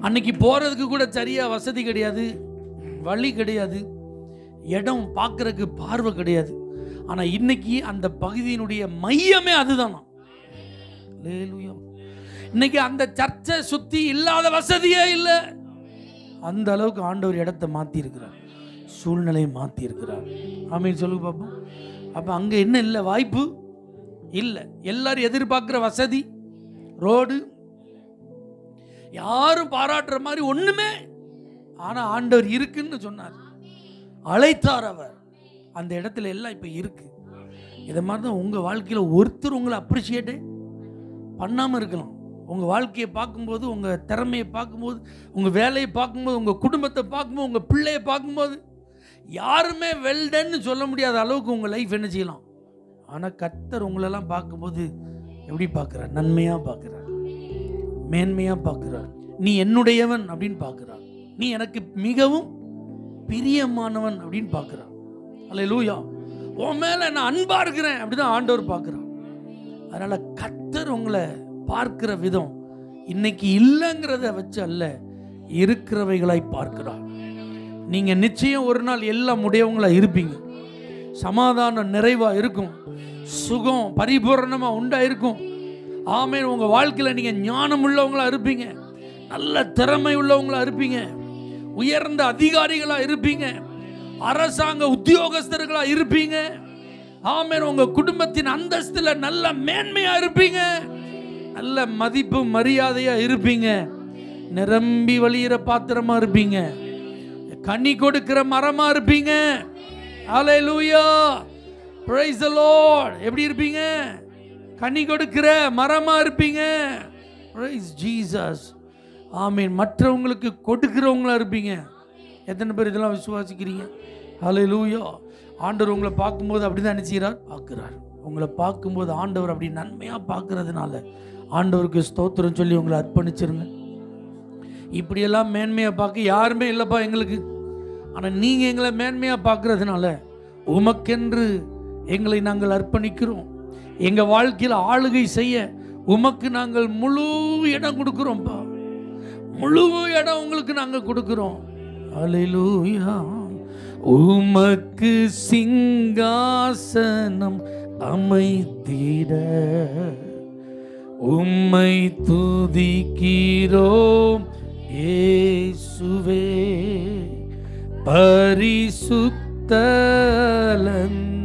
அன்னைக்கு போகிறதுக்கு கூட சரியாக வசதி கிடையாது, வழி கிடையாது, இடம் பார்க்குறதுக்கு பார்வை கிடையாது. ஆனால் இன்னைக்கு அந்த பகுதியினுடைய மையமே அதுதானா. இன்னைக்கு அந்த சர்ச்சை சுற்றி இல்லாத வசதியே இல்லை. அந்த அளவுக்கு ஆண்டவர் இடத்தை மாற்றி இருக்கிறார், சூழ்நிலையை மாற்றி இருக்கிறார். ஆமீன் சொல்லுங்க பாப்போம். அப்போ அங்கே என்ன இல்லை, வாய்ப்பு இல்லை. எல்லாரும் எதிர்பார்க்குற வசதி, ரோடு, யாரும் பாராட்டுற மாதிரி ஒன்றுமே ஆனா ஆண்டவர் இருக்குன்னு சொன்னார், அழைத்தார் அவர். அந்த இடத்துல எல்லாம் இப்ப இருக்கு. இதை மாதிரி தான் உங்க வாழ்க்கையில ஒருத்தர் உங்களை அப்ரிஷியேட்டே பண்ணாம இருக்கலாம். உங்க வாழ்க்கையை பார்க்கும்போது, உங்க திறமையை பார்க்கும்போது, உங்க வேலையை பார்க்கும்போது, உங்க குடும்பத்தை பார்க்கும்போது, உங்க பிள்ளையை பார்க்கும்போது யாருமே வெல்டன்னு சொல்ல முடியாத அளவுக்கு உங்க லைஃப் என்ன செய்யலாம். ஆனா கர்த்தர் உங்களெல்லாம் பார்க்கும்போது எப்படி பார்க்கிறார்? நன்மையா பார்க்கிறார், மேன்மையா பார்க்கிறார். நீ என்னுடையவன் அப்படின்னு பார்க்கிறார். நீ எனக்கு மிகவும் பிரியமானவன் அப்படின்னு பார்க்கிறார். அல்லேலூயா. உன் மேல நான் அன்பா இருக்கிறேன் அப்படிதான் ஆண்டவர் பார்க்கிறார். அதனால கர்த்தர் உங்களை பார்க்கிற விதம் இன்னைக்கு இல்லைங்கிறத வச்சு அல்ல, இருக்கிறவைகளாய் பார்க்கிறார். நீங்க நிச்சயம் ஒரு நாள் எல்லாம் உடையவங்களா இருப்பீங்க. சமாதானம் நிறைவா இருக்கும், சுகம் பரிபூரணமா உண்டா இருக்கும். ஆமென். உங்க வாழ்க்கையில நீங்க ஞானம் உள்ளவங்களா இருப்பீங்க, நல்ல திறமை உள்ளவங்களா இருப்பீங்க, உயர்ந்த அதிகாரிகளா இருப்பீங்க, அரசாங்க உத்தியோகஸ்தர்களா இருப்பீங்க. ஆமென். உங்க குடும்பத்தின் அந்தஸ்துல நல்ல மேன்மையா இருப்பீங்க, நல்ல மதிப்பு மரியாதையா இருப்பீங்க, நிரம்பி வழியிற பாத்திரமா இருப்பீங்க, கனி கொடுக்கிற மரமா இருப்பீங்க. Hallelujah, praise the Lord. எப்படி இருப்பீங்க? கனி கொடுக்கிற மரமா இருப்பீங்க. Praise Jesus. ஆமென். மற்றவங்களுக்கு கொடுக்கிறவங்களா இருப்பீங்க. எத்தனை பேர் இதெல்லாம் விசுவாசிக்கிறீங்க? ஹல்லேலூயா. ஆண்டவர் உங்களை பார்க்கும்போது அப்படிதான் நினைச்சார், பார்க்கிறார். உங்களை பார்க்கும்போது ஆண்டவர் அப்படி நன்மையா பார்க்கறதுனால ஆண்டவருக்கு ஸ்தோத்திரம் சொல்லி உங்களை அர்ப்பணிச்சிருங்க. இப்படியெல்லாம் மேன்மையா பார்க்க யாருமே இல்லைப்பா எங்களுக்கு, ஆனால் நீங்க எங்களை மேன்மையா பார்க்கறதுனால உமக்கென்று எங்களை நாங்கள் அர்ப்பணிக்கிறோம். எங்க வாழ்க்கையில் ஆளுகை செய்ய உமக்கு நாங்கள் முழு இடம் கொடுக்கிறோம்ப்பா. முழு இடம் உங்களுக்கு நாங்கள் கொடுக்கிறோம். அல்லேலூயா. உமக்கு சிங்காசனம் அமைத்திட உம்மை துதிக்கிறோம் இயேசுவே. பரிசுத்த அலங்காரத்துடனே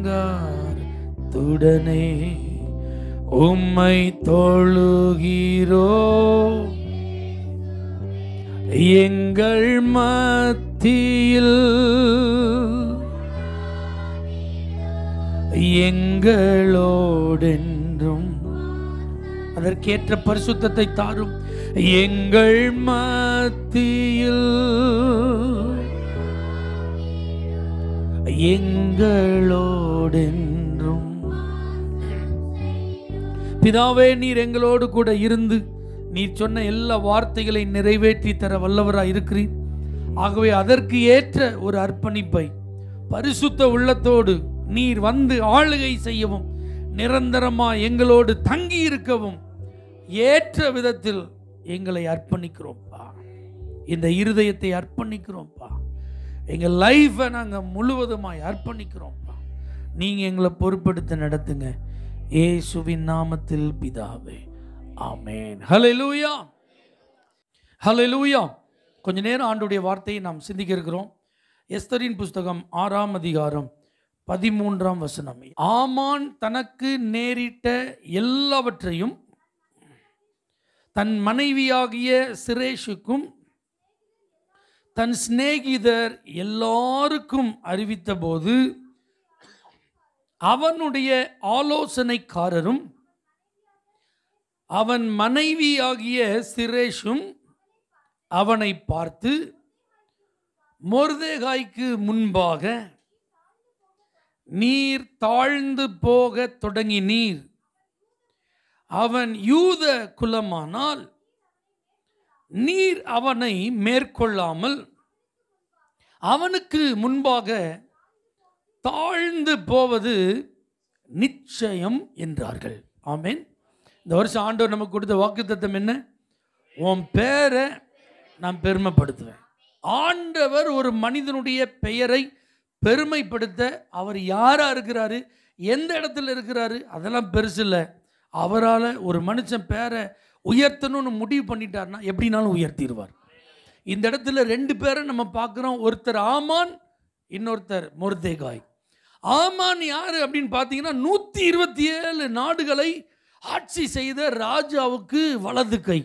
உம்மை தொழுகிறோம். எங்கள் மத்தியில் எங்களோடென்றும் அதற்கேற்ற பரிசுத்தத்தை தாரும். எங்கள் மத்தியில் எங்களோடென்றும். பிதாவே, நீர் எங்களோடு கூட இருந்து நீர் சொன்ன எல்லா வார்த்தைகளை நிறைவேற்றி தர வல்லவராய் இருக்கிறீர். ஆகவே அதற்கு ஏற்ற ஒரு அர்ப்பணிப்பை பரிசுத்த உள்ளத்தோடு நீர் வந்து ஆளுகை செய்யவும், நிரந்தரமா எங்களோடு தங்கி இருக்கவும் ஏற்ற விதத்தில் எங்களை அர்ப்பணிக்கிறோம்ப்பா. இந்த இருதயத்தை அர்ப்பணிக்கிறோம்ப்பா. எங்கள் லைஃபை நாங்கள் முழுவதுமாய் அர்ப்பணிக்கிறோம்ப்பா. நீங்க எங்களை பொறுப்படுத்த நடத்துங்க. இயேசுவின் நாமத்தில் பிதாவே, ஆமென். ஹல்லேலூயா, ஹல்லேலூயா. கொஞ்ச நேரம் ஆண்டவருடைய வார்த்தையை நாம் சிந்திக்க இருக்கிறோம். எஸ்தரின் புஸ்தகம் 6ஆம் அதிகாரம் 13ஆம் வசனம். ஆமான் தனக்கு நேரிட்ட எல்லாவற்றையும் தன் மனைவியாகிய சிரேஷுக்கும் தன் சிநேகிதர் எல்லாருக்கும் அறிவித்த போது அவனுடைய ஆலோசனைக்காரரும் அவன் மனைவியாகிய சிரேஷும் அவனை பார்த்து, மொர்தெகாய்க்கு முன்பாக நீர் தாழ்ந்து போக தொடங்கினீர். அவன் யூத குலமானால் நீர் அவனை மேற்கொள்ளாமல் அவனுக்கு முன்பாக தாழ்ந்து போவது நிச்சயம் என்றார்கள். ஆமென். இந்த வருஷம் ஆண்டவர் நமக்கு கொடுத்த வாக்குத்தத்தம் என்ன? உன் பேரை நான் பெருமைப்படுத்துவேன். ஆண்டவர் ஒரு மனிதனுடைய பெயரை பெருமைப்படுத்த அவர் யாரா இருக்கிறாரு, எந்த இடத்துல இருக்கிறாரு, அதெல்லாம் பெருசு இல்லை. அவரால் ஒரு மனுஷன் பேரை உயர்த்தணும்னு முடிவு பண்ணிட்டார்னா எப்படினாலும் உயர்த்திடுவார். இந்த இடத்துல 2 பேரை நம்ம பார்க்குறோம். ஒருத்தர் ஆமான், இன்னொருத்தர் மொர்தெகாய். ஆமான் யாரு அப்படின்னு பார்த்தீங்கன்னா 127 நாடுகளை ஆட்சி செய்த ராஜாவுக்கு வலது கை.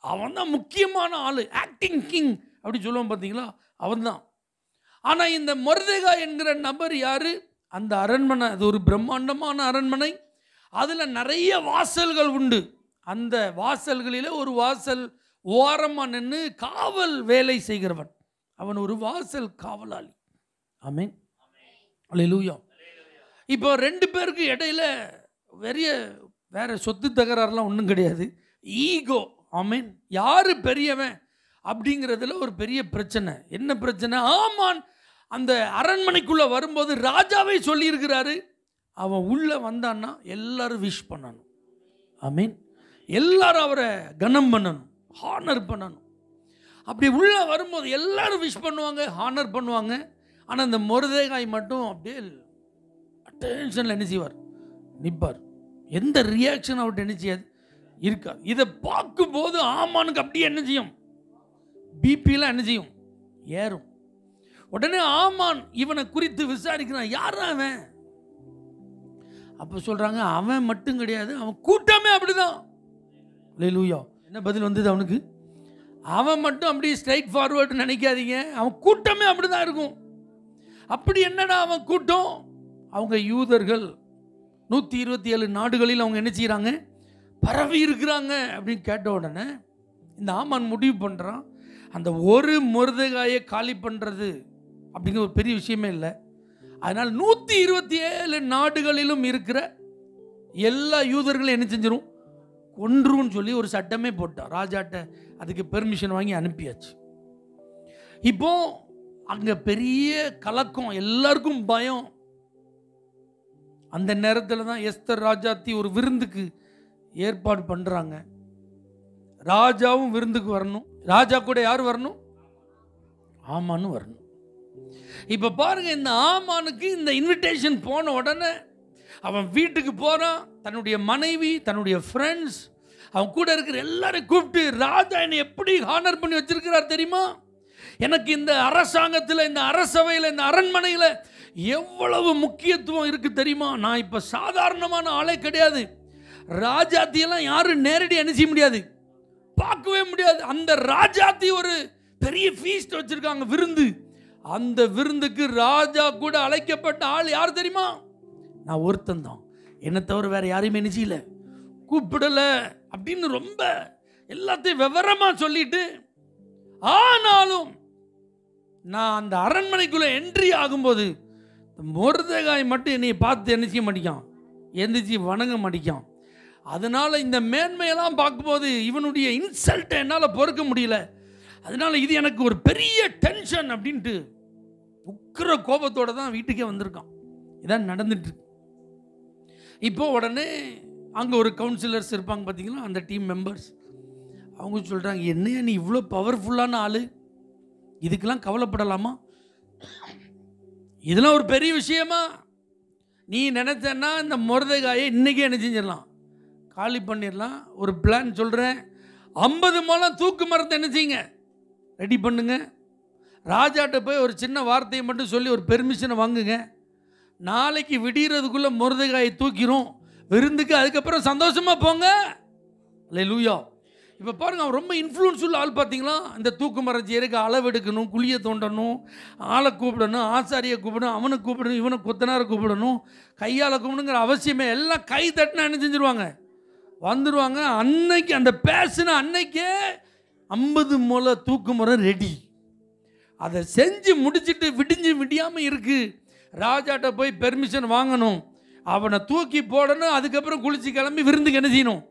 அவன் தான் முக்கியமான ஆளு, ஆக்டிங் கிங் அப்படி சொல்லுவோம் பார்த்தீங்களா. அவன்தான். ஆனால் இந்த மொர்தெகாய் என்கிற நபர் யாரு? அந்த அரண்மனை, அது ஒரு பிரம்மாண்டமான அரண்மனை. அதில் நிறைய வாசல்கள் உண்டு. அந்த வாசல்களில் ஒரு வாசல் ஓரமாக நின்று காவல் வேலை செய்கிறவன். அவன் ஒரு வாசல் காவலாளி. ஆமென், அல்லேலூயா. இப்போ 2 பேருக்கு இடையில வேற சொத்து தகராறுலாம் ஒன்றும் கிடையாது. ஈகோ. ஆமென். யாரு பெரியவன் அப்படிங்கிறதுல ஒரு பெரிய பிரச்சனை. என்ன பிரச்சனை? ஆமான் அந்த அரண்மனைக்குள்ள வரும்போது ராஜாவே சொல்லியிருக்கிறாரு, அவன் உள்ள வந்தான்னா எல்லாரும் விஷ் பண்ணணும். ஆமென். எல்லாரும் அவரை கனம் பண்ணணும், ஹானர் பண்ணணும். அப்படி உள்ள வரும்போது எல்லாரும் விஷ் பண்ணுவாங்க, ஹானர் பண்ணுவாங்க. ஆனால் இந்த மொர்தெகாய் மட்டும் அப்படியே அட்டென்ஷனில் என்ன செய்வார்? நிற்பார். எந்த ரியாக்ஷன் அவர்கிட்ட என்ன செய்யாது? இருக்காது. இதை பார்க்கும்போது ஆமானுக்கு அப்படியே என்ன செய்யும்? பிபிலாம் என்ன செய்யும்? ஏறும். உடனே ஆமான் இவனை குறித்து விசாரிக்கிறான். யார் அவன்? அப்போ சொல்றாங்க, அவன் மட்டும் கிடையாது, அவன் கூட்டமே அப்படிதான். அல்லேலூயா. என்ன பதில் வந்தது அவனுக்கு? அவன் மட்டும் அப்படி ஸ்ட்ரைட் ஃபார்வர்டு நினைக்காதீங்க, அவன் கூட்டமே அப்படிதான் இருக்கும். அப்படி என்னடா அவன் கூட்டம்? அவங்க யூதர்கள் 127 நாடுகளில் அவங்க என்ன செய்கிறாங்க? பரவி இருக்கிறாங்க அப்படின்னு கேட்ட உடனே இந்த ஆமான் முடிவு பண்ணுறான், அந்த ஒரு மொர்தெகாயை காலி பண்ணுறது அப்படிங்கிற ஒரு பெரிய விஷயமே இல்லை. அதனால் 127 நாடுகளிலும் இருக்கிற எல்லா யூதர்களும் என்ன செஞ்சிடும்? கொன்றுன்னு சொல்லி ஒரு சட்டமே போட்டான். ராஜாட்ட அதுக்கு பெர்மிஷன் வாங்கி அனுப்பியாச்சு. இப்போ அங்க பெரிய கலக்கம், எல்லாருக்கும் பயம். அந்த நேரத்தில் தான் எஸ்தர் ராஜாத்தி ஒரு விருந்துக்கு ஏற்பாடு பண்றாங்க. ராஜாவும் விருந்துக்கு வரணும். ராஜா கூட யார் வரணும்? ஆமான்னு வரணும். இப்ப பாருங்க, இந்த ஆமானுக்கு இந்த இன்விடேஷன் போன உடனே அவன் வீட்டுக்கு போறான். தன்னுடைய மனைவி, தன்னுடைய ஃப்ரெண்ட்ஸ், அவன் கூட இருக்கிற எல்லாரையும் கூப்பிட்டு, ராஜா என்னை எப்படி ஹானர் பண்ணி வச்சிருக்கிறார் தெரியுமா? எனக்கு இந்த அரசாங்கத்தில், இந்த அரசவையில், இந்த அரண்மனையில் எவ்வளவு முக்கியத்துவம் இருக்கு தெரியுமா? நான் இப்போ சாதாரணமான ஆளே கிடையாது. ராஜாத்தியெல்லாம் யாரும் நேரடி அனுப்பிக்க முடியாது, பார்க்கவே முடியாது. அந்த ராஜாத்தி ஒரு பெரிய ஃபீஸ்ட் வச்சிருக்காங்க, விருந்து. அந்த விருந்துக்கு ராஜா கூட அழைக்கப்பட்ட ஆள் யார் தெரியுமா? நான் ஒருத்தன் தான், என்னை தவிர வேற யாரையுமே நினைச்சில, கூப்பிடல அப்படின்னு ரொம்ப எல்லாத்தையும் விவரமா சொல்லிட்டு, ஆனாலும் நான் அந்த அரண்மனைக்குள்ள என்ட்ரி ஆகும்போது மொர்தெகாய் மட்டும் என்னை பார்த்து என்ன செய்ய மாட்டேங்கான், எந்திரிச்சு வணங்க மாட்டேங்கான். அதனால இந்த மேன்மையெல்லாம் பார்க்கும்போது இவனுடைய இன்சல்ட்டை என்னால் பொறுக்க முடியல. அதனால இது எனக்கு ஒரு பெரிய டென்ஷன் அப்படின்ட்டு உக்கிர கோபத்தோட தான் வீட்டுக்கே வந்திருக்கான். இதான் நடந்துட்டு இருக்கு. இப்போ உடனே அங்கே ஒரு கவுன்சிலர்ஸ் இருப்பாங்க பார்த்தீங்களா, அந்த டீம் மெம்பர்ஸ், அவங்க சொல்கிறாங்க, என்னையா நீ இவ்வளோ பவர்ஃபுல்லான ஆள், இதுக்கெல்லாம் கவலைப்படலாமா? இதெல்லாம் ஒரு பெரிய விஷயமா? நீ நினைச்சன்னா இந்த மொர்தெகாயை இன்னைக்கே என்ன செஞ்சிடலாம், காலி பண்ணிடலாம். ஒரு பிளான் சொல்கிறேன். 50 முழம் தூக்கு மரத்தை என்ன செய்யுங்க, ரெடி பண்ணுங்க. ராஜாட்ட போய் ஒரு சின்ன வார்த்தையை மட்டும் சொல்லி ஒரு பெர்மிஷனை வாங்குங்க. நாளைக்கு விடிகிறதுக்குள்ளே மொர்தெகாயை தூக்கிறோம் விருந்துக்கு, அதுக்கப்புறம் சந்தோஷமாக போங்க. அல்லேலூயா. இப்போ பாருங்க, அவன் ரொம்ப இன்ஃப்ளூயன்ஸுள்ள ஆள் பார்த்தீங்களா? இந்த தூக்கு மரம் செய்யறதுக்கு அளவெடுக்கணும், குழியை தோண்டணும், ஆளை கூப்பிடணும், ஆசாரியை கூப்பிடணும், அவனை கூப்பிடணும், இவனை கொத்தனாரை கூப்பிடணும், கையால் கூப்பிடுங்கிற அவசியமே. எல்லாம் கை தட்டினா என்ன செஞ்சுருவாங்க, வந்துடுவாங்க. அன்னைக்கு அந்த பேசின அன்னைக்கே 50 முழ தூக்கு மரம் ரெடி. அதை செஞ்சு முடிச்சுட்டு விடிஞ்சு விடியாமல் இருக்கு. ராஜாட்ட போய் பெர்மிஷன் வாங்கணும், அவனை தூக்கி போடணும், அதுக்கப்புறம் குளிச்சு கிளம்பி விருந்துக்கு என்ன செய்யணும்,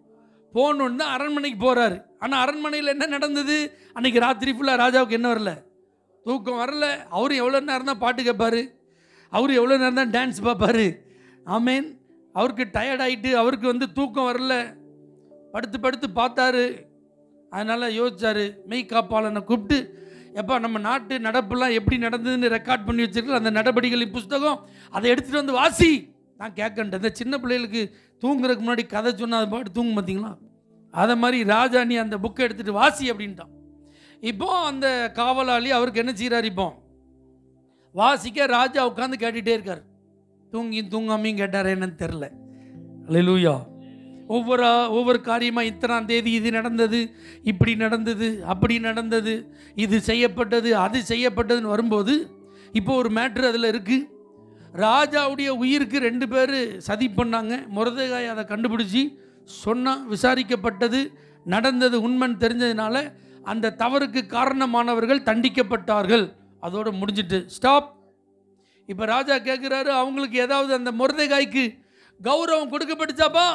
போகணுன்னு தான் அரண்மனைக்கு போகிறாரு. ஆனால் அரண்மனையில் என்ன நடந்தது? அன்றைக்கி ராத்திரி ஃபுல்லாக ராஜாவுக்கு என்ன வரல, தூக்கம் வரல. அவர் எவ்வளோ நேரம் தான் பாட்டு கேட்பார், அவர் எவ்வளோ நேரம் தான் டான்ஸ் பார்ப்பார். ஆமேன். அவருக்கு டயர்ட் ஆகிட்டு அவருக்கு தூக்கம் வரல, படுத்து படுத்து பார்த்தாரு. அதனால் யோசிச்சார், மெய் காப்பாளனை கூப்பிட்டு, எப்போ நம்ம நாட்டு நடப்புலாம் எப்படி நடந்ததுன்னு ரெக்கார்ட் பண்ணி வச்சிருக்கல அந்த நடவடிக்கைகளின் புஸ்தகம், அதை எடுத்துகிட்டு வந்து வாசி, நான் கேட்கண்டேன். இந்த சின்ன பிள்ளைகளுக்கு தூங்குறதுக்கு முன்னாடி கதை சொன்னால் அது பாட்டு தூங்கும் பார்த்தீங்களா, அதை மாதிரி ராஜா நீ அந்த புக்கை எடுத்துகிட்டு வாசி அப்படின்ட்டான். இப்போ அந்த காவலாளி அவருக்கு என்ன செய்கிறார், இப்போ வாசிக்க ராஜா உட்காந்து கேட்டுகிட்டே இருக்கார். தூங்கியும் தூங்காமையும் கேட்டார் என்னன்னு தெரில. அல்லேலூயா. ஒவ்வொரு காரியமாக இத்தனாம் தேதி இது நடந்தது, இப்படி நடந்தது, அப்படி நடந்தது, இது செய்யப்பட்டது, அது செய்யப்பட்டதுன்னு வரும்போது இப்போ ஒரு மேட்ரு அதில் இருக்குது. ராஜாவுடைய உயிருக்கு 2 பேர் சதி பண்ணாங்க. மொர்தெகாய் அதை கண்டுபிடிச்சி சொன்னால் விசாரிக்கப்பட்டது, நடந்தது உண்மைன்னு தெரிஞ்சதுனால அந்த தவறுக்கு காரணமானவர்கள் தண்டிக்கப்பட்டார்கள். அதோடு முடிஞ்சிட்டு ஸ்டாப். இப்போ ராஜா கேட்குறாரு, அவங்களுக்கு ஏதாவது அந்த மொர்தெகாய்க்கு கௌரவம் கொடுக்கப்பட்டுச்சாப்பா?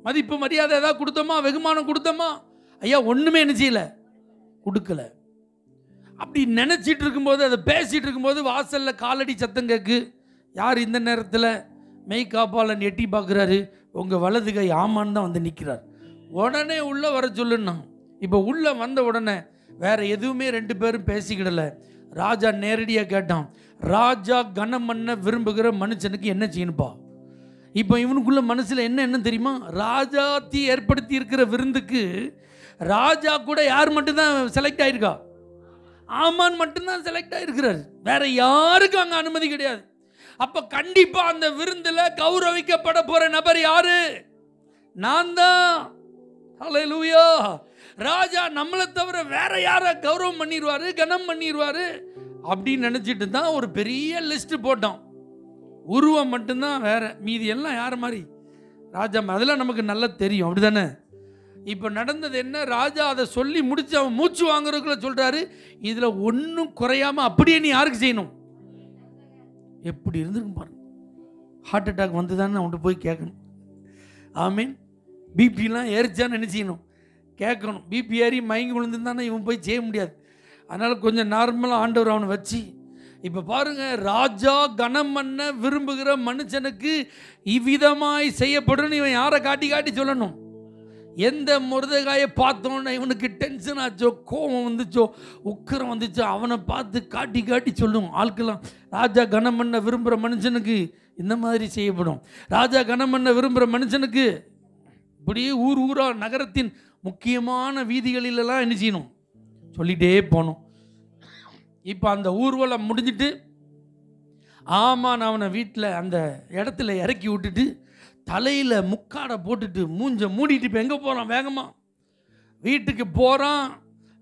மதிப்பு மரியாதை ஏதாவது கொடுத்தோமா? வெகுமானம் கொடுத்தோமா? ஐயா ஒன்றுமே என்ன செய்யல, கொடுக்கல. அப்படி நினச்சிட்டு இருக்கும்போது, அதை பேசிகிட்டு இருக்கும்போது வாசலில் காலடி சத்தம் கேட்கு. யார் இந்த நேரத்தில்? மெய்காப்பாளன் எட்டி பார்க்குறாரு. உங்கள் வலது கை ஆமான்னு தான் வந்து நிற்கிறார். உடனே உள்ளே வர சொல்லுன்னா. இப்போ உள்ளே வந்த உடனே வேற எதுவுமே 2 பேரும் பேசிக்கிடலை. ராஜா நேரடியாக கேட்டான், ராஜா கனம் பண்ண விரும்புகிற மனுஷனுக்கு என்ன செய்யணுப்பா? இப்போ இவனுக்குள்ள மனசில் என்ன தெரியுமா? ராஜாத்தி ஏற்படுத்தி இருக்கிற விருந்துக்கு ராஜா கூட யார் மட்டும்தான் செலக்ட் ஆகிருக்கா? ஆமான் மட்டும்தான் செலக்ட் ஆகிருக்கிறார். வேற யாருக்கும் அங்கே அனுமதி கிடையாது. அப்போ கண்டிப்பாக அந்த விருந்தில் கௌரவிக்கப்பட போகிற நபர் யாரு? நான் தான். ஹல்லேலூயா. ராஜா நம்மளை தவிர வேற யாரை கௌரவம் பண்ணிடுவாரு, கனம் பண்ணிடுவாரு அப்படின்னு நினச்சிட்டு தான் ஒரு பெரிய லிஸ்ட் போட்டோம். உருவம் மட்டும்தான் வேற, மீதி எல்லாம் யார் மாதிரி? ராஜா. அதெல்லாம் நமக்கு நல்லா தெரியும், அப்படி தானே? இப்போ நடந்தது என்ன? ராஜா அதை சொல்லி முடிச்சு அவன் மூச்சு வாங்குறதுக்குள்ள சொல்கிறாரு, இதில் ஒன்றும் குறையாமல் அப்படியே நீ யாருக்கு செய்யணும்? எப்படி இருந்திருக்கும் பாருங்க. ஹார்ட் அட்டாக் வந்து தானே அவன்கிட்ட போய் கேட்கணும். ஆமீன். பிபிலாம் ஏறிச்சான்னு என்ன செய்யணும்? கேட்கணும். பிபி ஏறி மயங்கி விழுந்துருந்தானே இவன் போய் செய்ய முடியாது. அதனால் கொஞ்சம் நார்மலாக ஆண்டவர் அவனை வச்சு. இப்போ பாருங்க, ராஜா கனம் பண்ண விரும்புகிற மனுஷனுக்கு இவ்விதமாய் செய்யப்படும். இவன் யாரை காட்டி காட்டி சொல்லணும்? எந்த மொர்தெகாயை பார்த்தோன்னே இவனுக்கு டென்ஷன் ஆச்சோ, கோபம் வந்துச்சோ, உக்கரம் வந்துச்சோ, அவனை பார்த்து காட்டி காட்டி சொல்லும் ஆட்களாம். ராஜா கனம் பண்ண விரும்புகிற மனுஷனுக்கு இந்த மாதிரி செய்யப்படும். ராஜா கனம் பண்ண விரும்புகிற மனுஷனுக்கு இப்படியே ஊர் ஊராக நகரத்தின் முக்கியமான வீதிகளிலெல்லாம் என்ன செய்யணும்? சொல்லிகிட்டே போகணும். இப்போ அந்த ஊர்வலம் முடிஞ்சிட்டு ஆமான் அவனை வீட்டில் அந்த இடத்துல இறக்கி விட்டுட்டு தலையில் முக்காடை போட்டுட்டு மூஞ்ச மூடிட்டு இப்போ எங்கே போகிறான்? வேகமாக வீட்டுக்கு போகிறான்.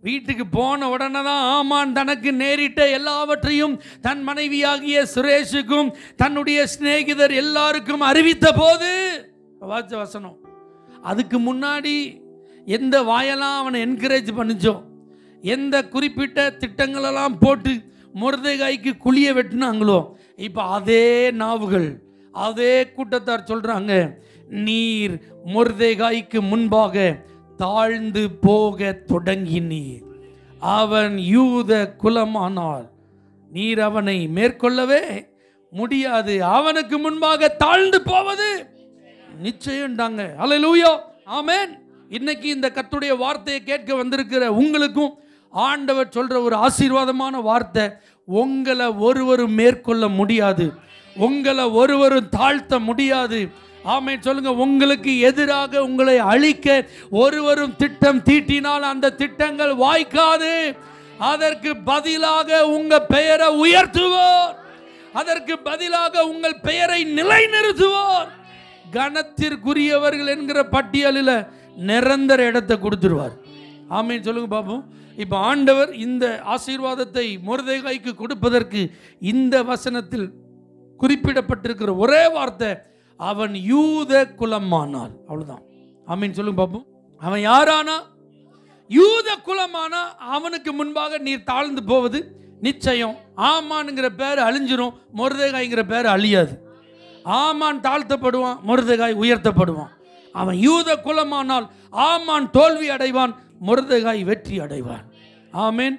வீட்டுக்கு போன உடனே தான் ஆமான் தனக்கு நேரிட்ட எல்லாவற்றையும் தன் மனைவியாகிய சுரேஷுக்கும் தன்னுடைய சிநேகிதர் எல்லாருக்கும் அறிவித்த போது வாச்ச வசனம். அதுக்கு முன்னாடி எந்த வாயெல்லாம் அவனை என்கரேஜ் பண்ணிச்சோ, எந்த குறிப்பிட்ட திட்டங்களெல்லாம் போட்டு மொர்தெகாய்க்கு குழிய வெட்டினாங்களோ, இப்போ அதே நாவுகள் அதே கூட்டத்தார் சொல்றாங்க, நீர் மொர்தெகாய்க்கு முன்பாக தாழ்ந்து போக தொடங்கினீர். அவன் யூத குலமானால் நீர் அவனை மேற்கொள்ளவே முடியாது. அவனுக்கு முன்பாக தாழ்ந்து போவது நிச்சயம்டாங்க. அல்லேலூயா, ஆமென். இன்னைக்கு இந்த கர்த்தருடைய வார்த்தையை கேட்க வந்திருக்கிற உங்களுக்கும் ஆண்டவர் சொல்ற ஒரு ஆசீர்வாதமான வார்த்தை, உங்களை ஒருவரும் மேற்கொள்ள முடியாது, உங்களை ஒருவரும் தாழ்த்த முடியாது. ஆமென் சொல்லுங்க. உங்களுக்கு எதிராக உங்களை அழிக்க ஒருவரும் திட்டம் தீட்டினால் அந்த திட்டங்கள் வாய்க்காது. அதற்கு பதிலாக உங்க பெயரை உயர்த்துவார், அதற்கு பதிலாக உங்கள் பெயரை நிலைநிறுத்துவார். கனத்திற்குரியவர்கள் என்கிற பட்டியலில் நிரந்தர இடத்தை கொடுத்துருவார். ஆமென் சொல்லுங்க பாப்போம். இப்போ ஆண்டவர் இந்த ஆசீர்வாதத்தை மொர்தெகாய்க்கு கொடுப்பதற்கு இந்த வசனத்தில் குறிப்பிடப்பட்டிருக்கிற ஒரே வார்த்தை, அவன் யூத குலமானால். அவ்வளவுதான். ஆமென் சொல்லுங்க பாப்போம். அவன் யாரானா? யூத குலமானா அவனுக்கு முன்பாக நீர் தாழ்ந்து போவது நிச்சயம். ஆமான்ங்கிற பேர் அழிஞ்சிரும், மொர்தெகாய்ங்கிற பேர் அழியாது. ஆமான் தாழ்த்தப்படுவான், மொர்தெகாய் உயர்த்தப்படுவான். அவன் யூத குலமானால் ஆமான் தோல்வி அடைவான், மொர்தெகாய் வெற்றி அடைவான். ஆமென்.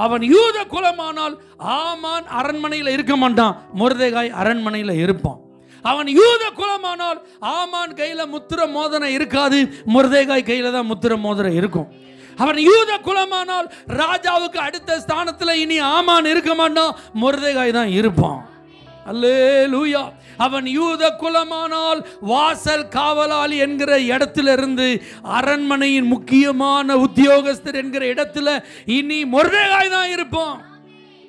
அவன் யூத குலமானால் ஆமான் அரண்மனையில் இருக்க மாட்டான், மொர்தெகாய் அரண்மனையில் இருப்பான். அவன் யூத குலமானால் ஆமான் கையில முத்திர மோதிரம் இருக்காது, மொர்தெகாய் கையில தான் முத்திர மோதிரம் இருக்கும். அவன் யூத குலமானால் ராஜாவுக்கு அடுத்த ஸ்தானத்தில் இனி ஆமான் இருக்க மாட்டான், மொர்தெகாய் தான் இருப்பான். அல்லேலூயா. அவன் யூத குலமானால் வாசல் காவலாளி என்கிற இடத்திலிருந்து அரண்மனையின் முக்கியமான உத்தியோகஸ்தர் என்கிற இடத்துல இனி மொர்தெகாய் தான் இருப்பான்.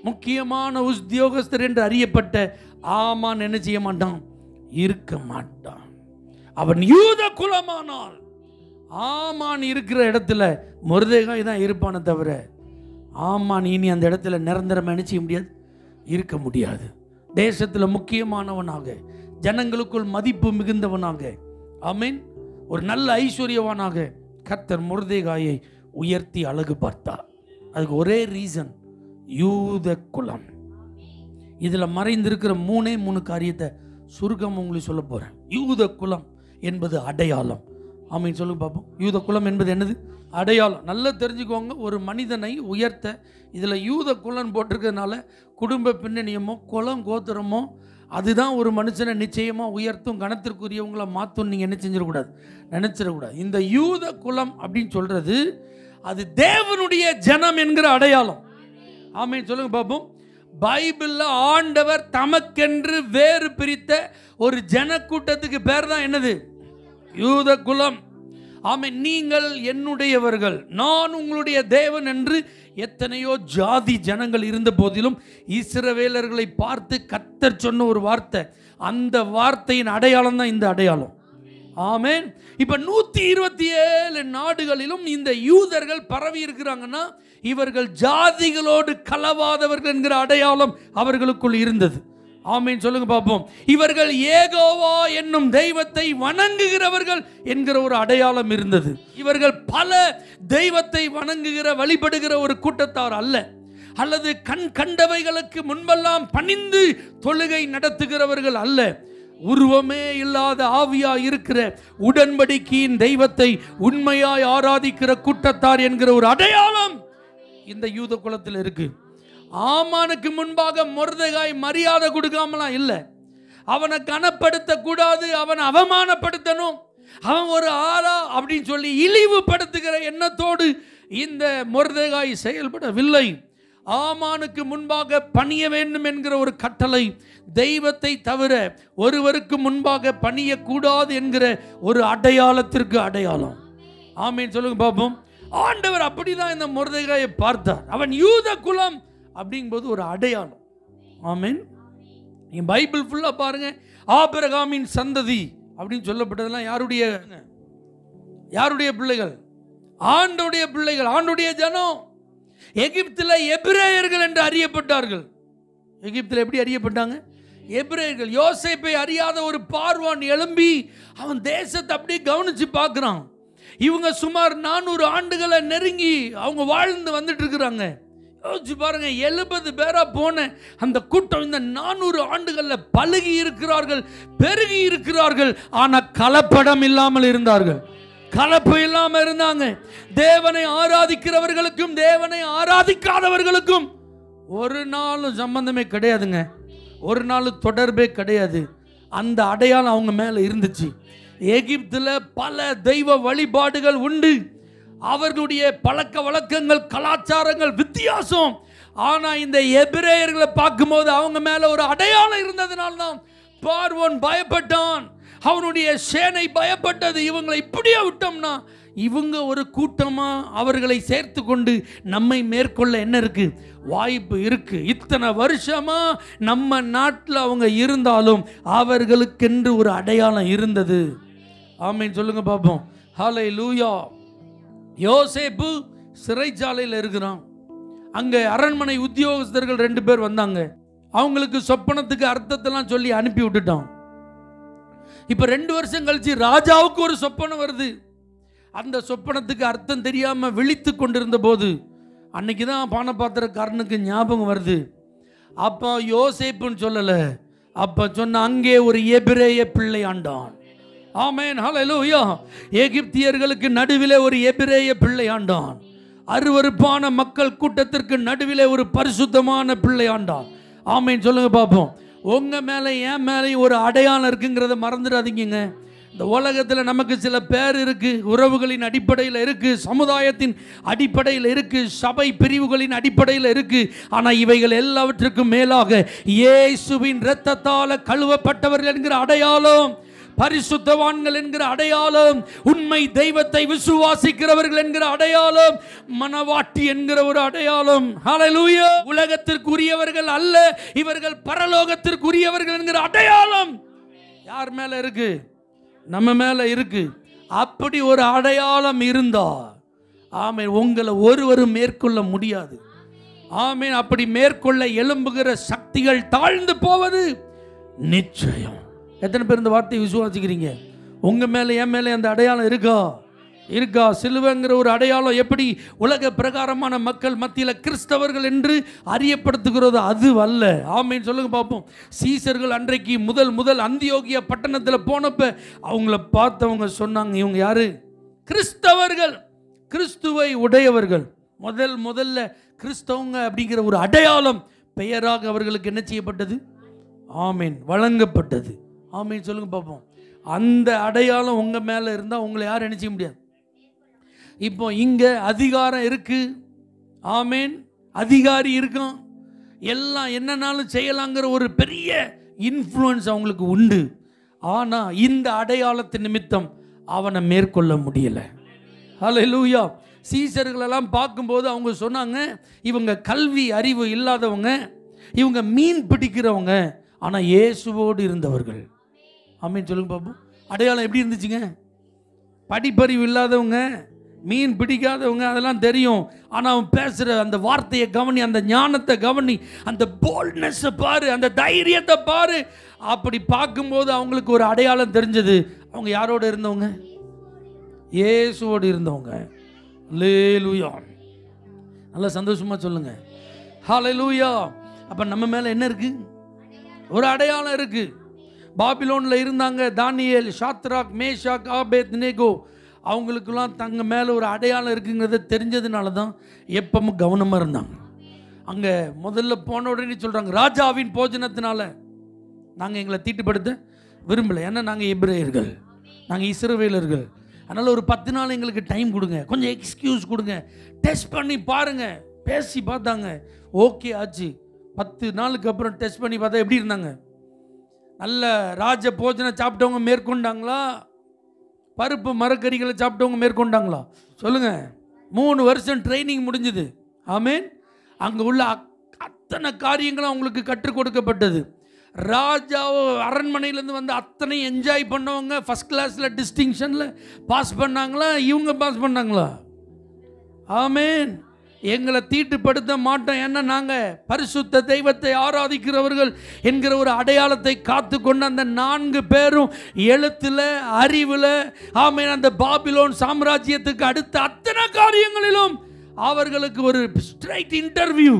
முக்கியமான உத்தியோகஸ்தர் என்று அறியப்பட்ட ஆமான் என்ன செய்ய மாட்டான்? இருக்க மாட்டான். அவன் யூத குலமானால் ஆமான் இருக்கிற இடத்துல மொர்தெகாய் தான் இருப்பானே தவிர ஆமான் இனி அந்த இடத்துல நிரந்தரமாக என்ன செய்ய முடியாது, இருக்க முடியாது. தேசத்தில் முக்கியமானவனாக, ஜனங்களுக்குள் மதிப்பு மிகுந்தவனாக, ஆமென், ஒரு நல்ல ஐஸ்வர்யவானாக கர்த்தர் மொர்தெகாயை உயர்த்தி அழகு பார்த்தார். அதுக்கு ஒரே ரீசன், யூத குலம். இதில் மறைந்திருக்கிற மூணு காரியத்தை சுருக்கம் உங்களுக்கு சொல்ல போகிறேன். யூத குலம் என்பது அடையாளம். ஆமீன், சொல்லுங்க பார்ப்போம். யூத குலம் என்பது என்னது? அடையாளம். நல்லா தெரிஞ்சுக்கோங்க. ஒரு மனிதனை உயர்த்த இதில் யூத குலம் போட்டிருக்கிறதுனால குடும்ப பின்னணியமோ குலம் கோத்திரமோ அதுதான் ஒரு மனுஷனை நிச்சயமாக உயர்த்தும், கணத்திற்குரியவங்களை மாற்றும் நீங்கள் என்ன செஞ்சிடக்கூடாது, நினச்சிடக்கூடாது. இந்த யூத குலம் அப்படின்னு சொல்கிறது அது தேவனுடைய ஜனம் என்கிற அடையாளம். ஆமீன், சொல்லுங்க பார்ப்போம். பைபிளில் ஆண்டவர் தமக்கென்று வேறு பிரித்த ஒரு ஜனக்கூட்டத்துக்கு பேர் தான் என்னது? யூத குலம். ஆமென். நீங்கள் என்னுடையவர்கள், நான் உங்களுடைய தேவன் என்று எத்தனையோ ஜாதி ஜனங்கள் இருந்த போதிலும் இஸ்ரவேலர்களை பார்த்து கர்த்தர் சொன்ன ஒரு வார்த்தை, அந்த வார்த்தையின் அடையாளம் தான் இந்த அடையாளம். ஆமென். இப்ப 127 நாடுகளிலும் இந்த யூதர்கள் பரவி இருக்கிறாங்கன்னா இவர்கள் ஜாதிகளோடு கலவாதவர்கள் என்கிற அடையாளம் அவர்களுக்குள் இருந்தது. ஆமென், சொல்லுங்க பார்ப்போம். இவர்கள் ஏகோவா என்னும் தெய்வத்தை வணங்குகிறவர்கள் என்கிற ஒரு அடையாளம் இருந்தது. இவர்கள் பல தெய்வத்தை வணங்குகிற வழிபடுகிற ஒரு கூட்டத்தார் அல்ல, அல்லது கண்டவைகளுக்கு முன்பெல்லாம் பணிந்து தொழுகை நடத்துகிறவர்கள் அல்ல. உருவமே இல்லாத ஆவியா இருக்கிற உடன்படிக்கையின் தெய்வத்தை உண்மையாய் ஆராதிக்கிற கூட்டத்தார் என்கிற ஒரு அடையாளம் இந்த யூத குலத்தில் இருக்கு. ஆமானுக்கு முன்பாக மொர்தெகாய் மரியாதை கொடுக்காமலாம் இல்லை. அவனை கனப்படுத்த கூடாது, அவனை அவமானப்படுத்தணும், அவன் ஒரு ஆளா அப்படின்னு சொல்லி இழிவுபடுத்துகிற எண்ணத்தோடு இந்த மொர்தெகாய் செயல்படவில்லை. ஆமானுக்கு முன்பாக பணிய வேண்டும் என்கிற ஒரு கட்டளை, தெய்வத்தை தவிர ஒருவருக்கு முன்பாக பணியக்கூடாது என்கிற ஒரு அடையாளத்திற்கு அடையாளம். ஆமீன், சொல்லுங்க பார்ப்போம். ஆண்டவர் அப்படிதான் இந்த மொர்தெகாயை பார்த்தார். அவன் யூத குலம் அப்படிங்கும்போது ஒரு அடையாளம். ஆமென். நீங்க பைபிள் ஃபுல்லா பாருங்க, ஆபிரகாமின் சந்ததி அப்படின்னு சொல்லப்பட்டதெல்லாம் யாருடைய பிள்ளைகள்? ஆண்டோடைய பிள்ளைகள், ஆண்டோடைய ஜனம். எகிப்தில் எபிரேயர்கள் என்று அறியப்பட்டார்கள். எகிப்தில் எப்படி அறியப்பட்டாங்க? எபிரேயர்கள். யோசேப்பை அறியாத ஒரு பார்வான் எழும்பி அவன் தேசத்தை அப்படியே கவனிச்சு பார்க்கிறான். இவங்க சுமார் 400 ஆண்டுகளை நெருங்கி அவங்க வாழ்ந்து வந்துட்டு இருக்கிறாங்க. யோசிச்சு பாருங்க, 70 பேரா போன அந்த கூட்டம் இந்த 400 ஆண்டுகளில் பழுகி இருக்கிறார்கள், பெருகி இருக்கிறார்கள். ஆனால் கலப்படம் இல்லாமல் இருந்தார்கள், கலப்பு இல்லாமல் இருந்தாங்க. தேவனை ஆராதிக்கிறவர்களுக்கும் தேவனை ஆராதிக்காதவர்களுக்கும் ஒரு நாளும் சம்பந்தமே கிடையாதுங்க, ஒரு நாள் தொடர்பே கிடையாது. அந்த அடையாளம் அவங்க மேலே இருந்துச்சு. எகிப்தில் பல தெய்வ வழிபாடுகள் உண்டு, அவர்களுடைய பழக்க வழக்கங்கள் கலாச்சாரங்கள் வித்தியாசம். ஆனால் இந்த எபிரேயர்களை பார்க்கும்போது அவங்க மேலே ஒரு அடையாளம் இருந்ததுனால்தான் பார்வோன் பயப்பட்டான், அவனுடைய சேனை பயப்பட்டது. இவங்களை இப்படியே விட்டோம்னா இவங்க ஒரு கூட்டமாக அவர்களை சேர்த்து கொண்டு நம்மை மேற்கொள்ள என்ன இருக்கு, வாய்ப்பு இருக்கு. இத்தனை வருஷமா நம்ம நாட்டில் அவங்க இருந்தாலும் அவர்களுக்கென்று ஒரு அடையாளம் இருந்தது. ஆமீன், சொல்லுங்க பார்ப்போம். ஹல்லேலூயா. யோசேப்பு சிறைச்சாலையில் இருக்கிறான். அங்கே அரண்மனை உத்தியோகஸ்தர்கள் 2 பேர் வந்தாங்க. அவங்களுக்கு சொப்பனத்துக்கு அர்த்தத்தெல்லாம் சொல்லி அனுப்பி விட்டுட்டான். இப்போ 2 வருஷம் கழிச்சு ராஜாவுக்கு ஒரு சொப்பனம் வருது. அந்த சொப்பனத்துக்கு அர்த்தம் தெரியாமல் விழித்து கொண்டிருந்த போது அன்னைக்கு தான் பானபாத்திரக்காரனுக்கு ஞாபகம் வருது. அப்போ யோசேப்புன்னு சொல்லலை, அப்போ சொன்ன அங்கே ஒரு எபிரேய பிள்ளை ஆண்டான். ஆமென், ஹல்லேலூயா. எகிப்தியர்களுக்கு நடுவிலே ஒரு எபிரேய பிள்ளை ஆண்டான். அருவருப்பான மக்கள் கூட்டத்திற்கு நடுவிலே ஒரு பரிசுத்தமான பிள்ளை ஆண்டான். ஆமென், சொல்லுங்க பார்ப்போம். உங்க மேலே என் மேலேயும் ஒரு அடையாளம் இருக்குங்கிறத மறந்துடாதீங்க. இந்த உலகத்தில் நமக்கு சில பேர் இருக்கு, உறவுகளின் அடிப்படையில் இருக்கு, சமுதாயத்தின் அடிப்படையில் இருக்கு, சபை பிரிவுகளின் அடிப்படையில் இருக்கு. ஆனால் இவைகள் எல்லாவற்றுக்கும் மேலாக இயேசுவின் இரத்தத்தால் கழுவப்பட்டவர்கள் என்கிற அடையாளம், பரிசுத்தவான்கள் என்கிற அடையாளம், உண்மை தெய்வத்தை விசுவாசிக்கிறவர்கள் என்கிற அடையாளம், மனவாட்டி என்கிற ஒரு அடையாளம். ஹல்லேலூயா. உலகத்திற்குரியவர்கள் அல்ல, இவர்கள் பரலோகத்திற்குரியவர்கள் என்கிற அடையாளம் யார் மேல இருக்கு? நம்ம மேல இருக்கு. அப்படி ஒரு அடையாளம் இருந்தா ஆமென் உங்களை ஒருவரும் மேற்கொள்ள முடியாது. ஆமென். அப்படி மேற்கொள்ள எழும்புகிற சக்திகள் தாழ்ந்து போவது நிச்சயம். எத்தனை பேர் இந்த வார்த்தையை விசுவாசிக்கிறீங்க? உங்க மேல என் மேல அந்த அடையாளம் இருக்கா? இருக்கா? சிலுவைங்கிற ஒரு அடையாளம் எப்படி உலக பிரகாரமான மக்கள் மத்தியில் கிறிஸ்தவர்கள் என்று அறியப்படுத்துகிறதோ அது அல்ல. ஆமென் சொல்லுங்க பார்ப்போம். சீசர்கள் அன்றைக்கு முதல் அந்தியோகியா பட்டணத்தில் போனப்ப அவங்கள பார்த்தவங்க சொன்னாங்க, இவங்க யாரு? கிறிஸ்தவர்கள், கிறிஸ்துவை உடையவர்கள். முதல்ல கிறிஸ்தவங்க அப்படிங்கிற ஒரு அடையாளம் பெயராக அவர்களுக்கு என்ன செய்யப்பட்டது? ஆமென், வழங்கப்பட்டது. ஆமென் சொல்லுங்க பார்ப்போம். அந்த அடையாளம் உங்க மேல இருந்தால் உங்களை யாரும் என்ன செய்ய முடியாது. இப்போ இங்க அதிகாரம் இருக்கு. ஆமென். அதிகாரி இருக்கான், எல்லாம் என்னன்னாலும் செய்யலாங்கிற ஒரு பெரிய இன்ஃப்ளூயன்ஸ் அவங்களுக்கு உண்டு. ஆனா இந்த அடையாளத்தின் நிமித்தம் அவனை மேற்கொள்ள முடியல. ஹல்லேலூயா. சீசர்களெல்லாம் பார்க்கும்போது அவங்க சொன்னாங்க, இவங்க கல்வி அறிவு இல்லாதவங்க, இவங்க மீன் பிடிக்கிறவங்க, ஆனால் இயேசுவோடு இருந்தவர்கள். ஆமென் சொல்லுங்க பாப்போம். அடையாளம் எப்படி இருந்துச்சுங்க? படிப்பறிவு இல்லாதவங்க, மீன் பிடிக்காதவங்க, அதெல்லாம் தெரியும். ஆனால் அவன் பேசுகிற அந்த வார்த்தையை கவனி, அந்த ஞானத்தை கவனி, அந்த போல்ட்னஸை பாரு, அந்த தைரியத்தை பாரு. அப்படி பார்க்கும்போது அவங்களுக்கு ஒரு அடையாளம் தெரிஞ்சது. அவங்க யாரோடு இருந்தவங்க? இயேசுவோடு இருந்தவங்க. ஹல்லேலூயா. நல்லா சந்தோஷமா சொல்லுங்க ஹல்லேலூயா. அப்ப நம்ம மேல என்ன இருக்கு? ஒரு அடையாளம் இருக்கு. பாபிலோன்ல இருந்தாங்க தானியேல், ஷாத்ராக், மேஷாக், ஆபேத்நேகோ. அவங்களுக்கெல்லாம் தங்க மேல ஒரு அடையாளம் இருக்குங்கிறத தெரிஞ்சதுனால தான் எப்பவும் கவனமா இருந்தாங்க. அங்க முதல்ல போன உடனே சொல்றாங்க, ராஜாவின் போஜனத்தினால நாங்க எங்களை தீட்டுப்படுத்த விரும்பல. ஏன்னா நாங்க எபிரேயர்கள், நாங்க இஸ்ரவேலர்கள். அதனால் ஒரு 10 நாள் எங்களுக்கு டைம் கொடுங்க, கொஞ்சம் எக்ஸ்கியூஸ் கொடுங்க, டெஸ்ட் பண்ணி பாருங்க. பேசி பார்த்தாங்க, ஓகே ஆச்சு. 10 நாளுக்கு அப்புறம் டெஸ்ட் பண்ணி பார்த்தா எப்படி இருந்தாங்க? நல்ல ராஜ போஜனம் சாப்பிட்டவங்க மேற்கொண்டாங்களா? பருப்பு மரக்கறிகளை சாப்பிட்டவங்க மேற்கொண்டாங்களா? சொல்லுங்க. 3 வருஷம் ட்ரைனிங் முடிஞ்சுது. ஆமென். அங்கே உள்ள அத்தனை காரியங்களும் அவங்களுக்கு கற்றுக் கொடுக்கப்பட்டது. ராஜா அரண்மனையிலேருந்து வந்து அத்தனை என்ஜாய் பண்ணவங்க ஃபர்ஸ்ட் கிளாஸில் டிஸ்டிங்ஷனில் பாஸ் பண்ணாங்களா? இவங்க பாஸ் பண்ணாங்களா? ஆமென். எங்களை தீட்டுப்படுத்த மாட்டோம், ஏன்னா நாங்கள் பரிசுத்த தெய்வத்தை ஆராதிக்கிறவர்கள் என்கிற ஒரு அடையாளத்தை காத்து கொண்டு அந்த 4 பேரும் எழுத்தில், அறிவில், ஆமென், அந்த பாபிலோன் சாம்ராஜ்யத்துக்கு அடுத்த அத்தனை காரியங்களிலும் அவர்களுக்கு ஒரு ஸ்ட்ரைட் இன்டர்வியூ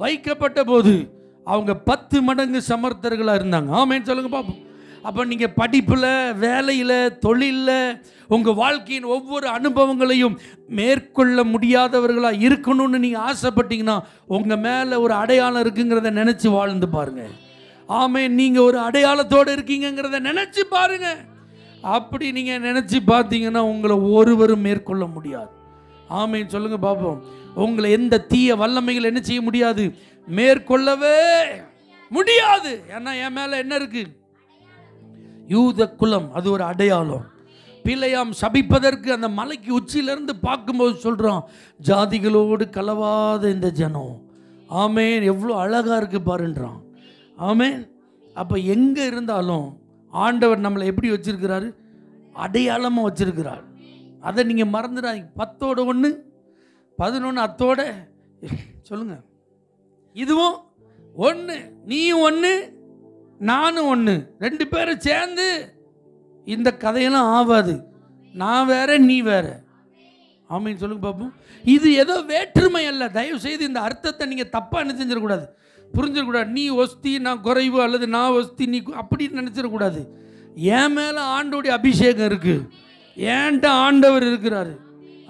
வைக்கப்பட்ட போது அவங்க 10 மடங்கு சமர்த்தர்களாக இருந்தாங்க. ஆமென் சொல்லுங்க பார்ப்போம். அப்போ நீங்கள் படிப்பில், வேலையில், தொழிலில், உங்கள் வாழ்க்கையின் ஒவ்வொரு அனுபவங்களையும் மேற்கொள்ள முடியாதவர்களாக இருக்கணும்னு நீங்கள் ஆசைப்பட்டீங்கன்னா உங்கள் மேலே ஒரு அடையாளம் இருக்குங்கிறத நினச்சி வாழ்ந்து பாருங்க. ஆமென். நீங்கள் ஒரு அடையாளத்தோடு இருக்கீங்கிறத நினச்சி பாருங்க. அப்படி நீங்கள் நினச்சி பார்த்தீங்கன்னா உங்களை ஒருவரும் மேற்கொள்ள முடியாது. ஆமென் சொல்லுங்க பார்ப்போம். உங்களை எந்த தீய வல்லமைகள் என்ன செய்ய முடியாது, மேற்கொள்ளவே முடியாது. ஏன்னா என் மேல என்ன இருக்கு? யூத குலம், அது ஒரு அடையாளம். பிழையாம் சபிப்பதற்கு அந்த மலைக்கு உச்சியிலிருந்து பார்க்கும்போது சொல்றான், ஜாதிகளோடு கலவாத இந்த ஜனம். ஆமென். எவ்வளோ அழகா இருக்கு பாருன்றான். ஆமென். அப்ப எங்க இருந்தாலும் ஆண்டவர் நம்மளை எப்படி வச்சிருக்கிறாரு? அடையாளமா வச்சிருக்கிறார். அதை நீங்க மறந்துடாதீங்க. 10ஓட 1, 11 அத்தோட சொல்லுங்க. இதுவும் 1, நீயும் 1, நானும் 1. 2 பேரும் சேர்ந்து இந்த கதையெல்லாம் ஆகாது. நான் வேற, நீ வேற. ஆமென் சொல்லுங்க பார்ப்போம். இது ஏதோ வேற்றுமை அல்ல. தயவு செய்து இந்த அர்த்தத்தை நீங்க தப்பா என்ன செஞ்சிடக்கூடாது, புரிஞ்சிடக்கூடாது. நீ ஒஸ்தி, நான் குறைவு, அல்லது நான் ஒஸ்தி, நீ அப்படின்னு நினைச்சிடக்கூடாது. என் மேல ஆண்டோடைய அபிஷேகம் இருக்கு, ஏன்ட்ட ஆண்டவர் இருக்கிறாரு.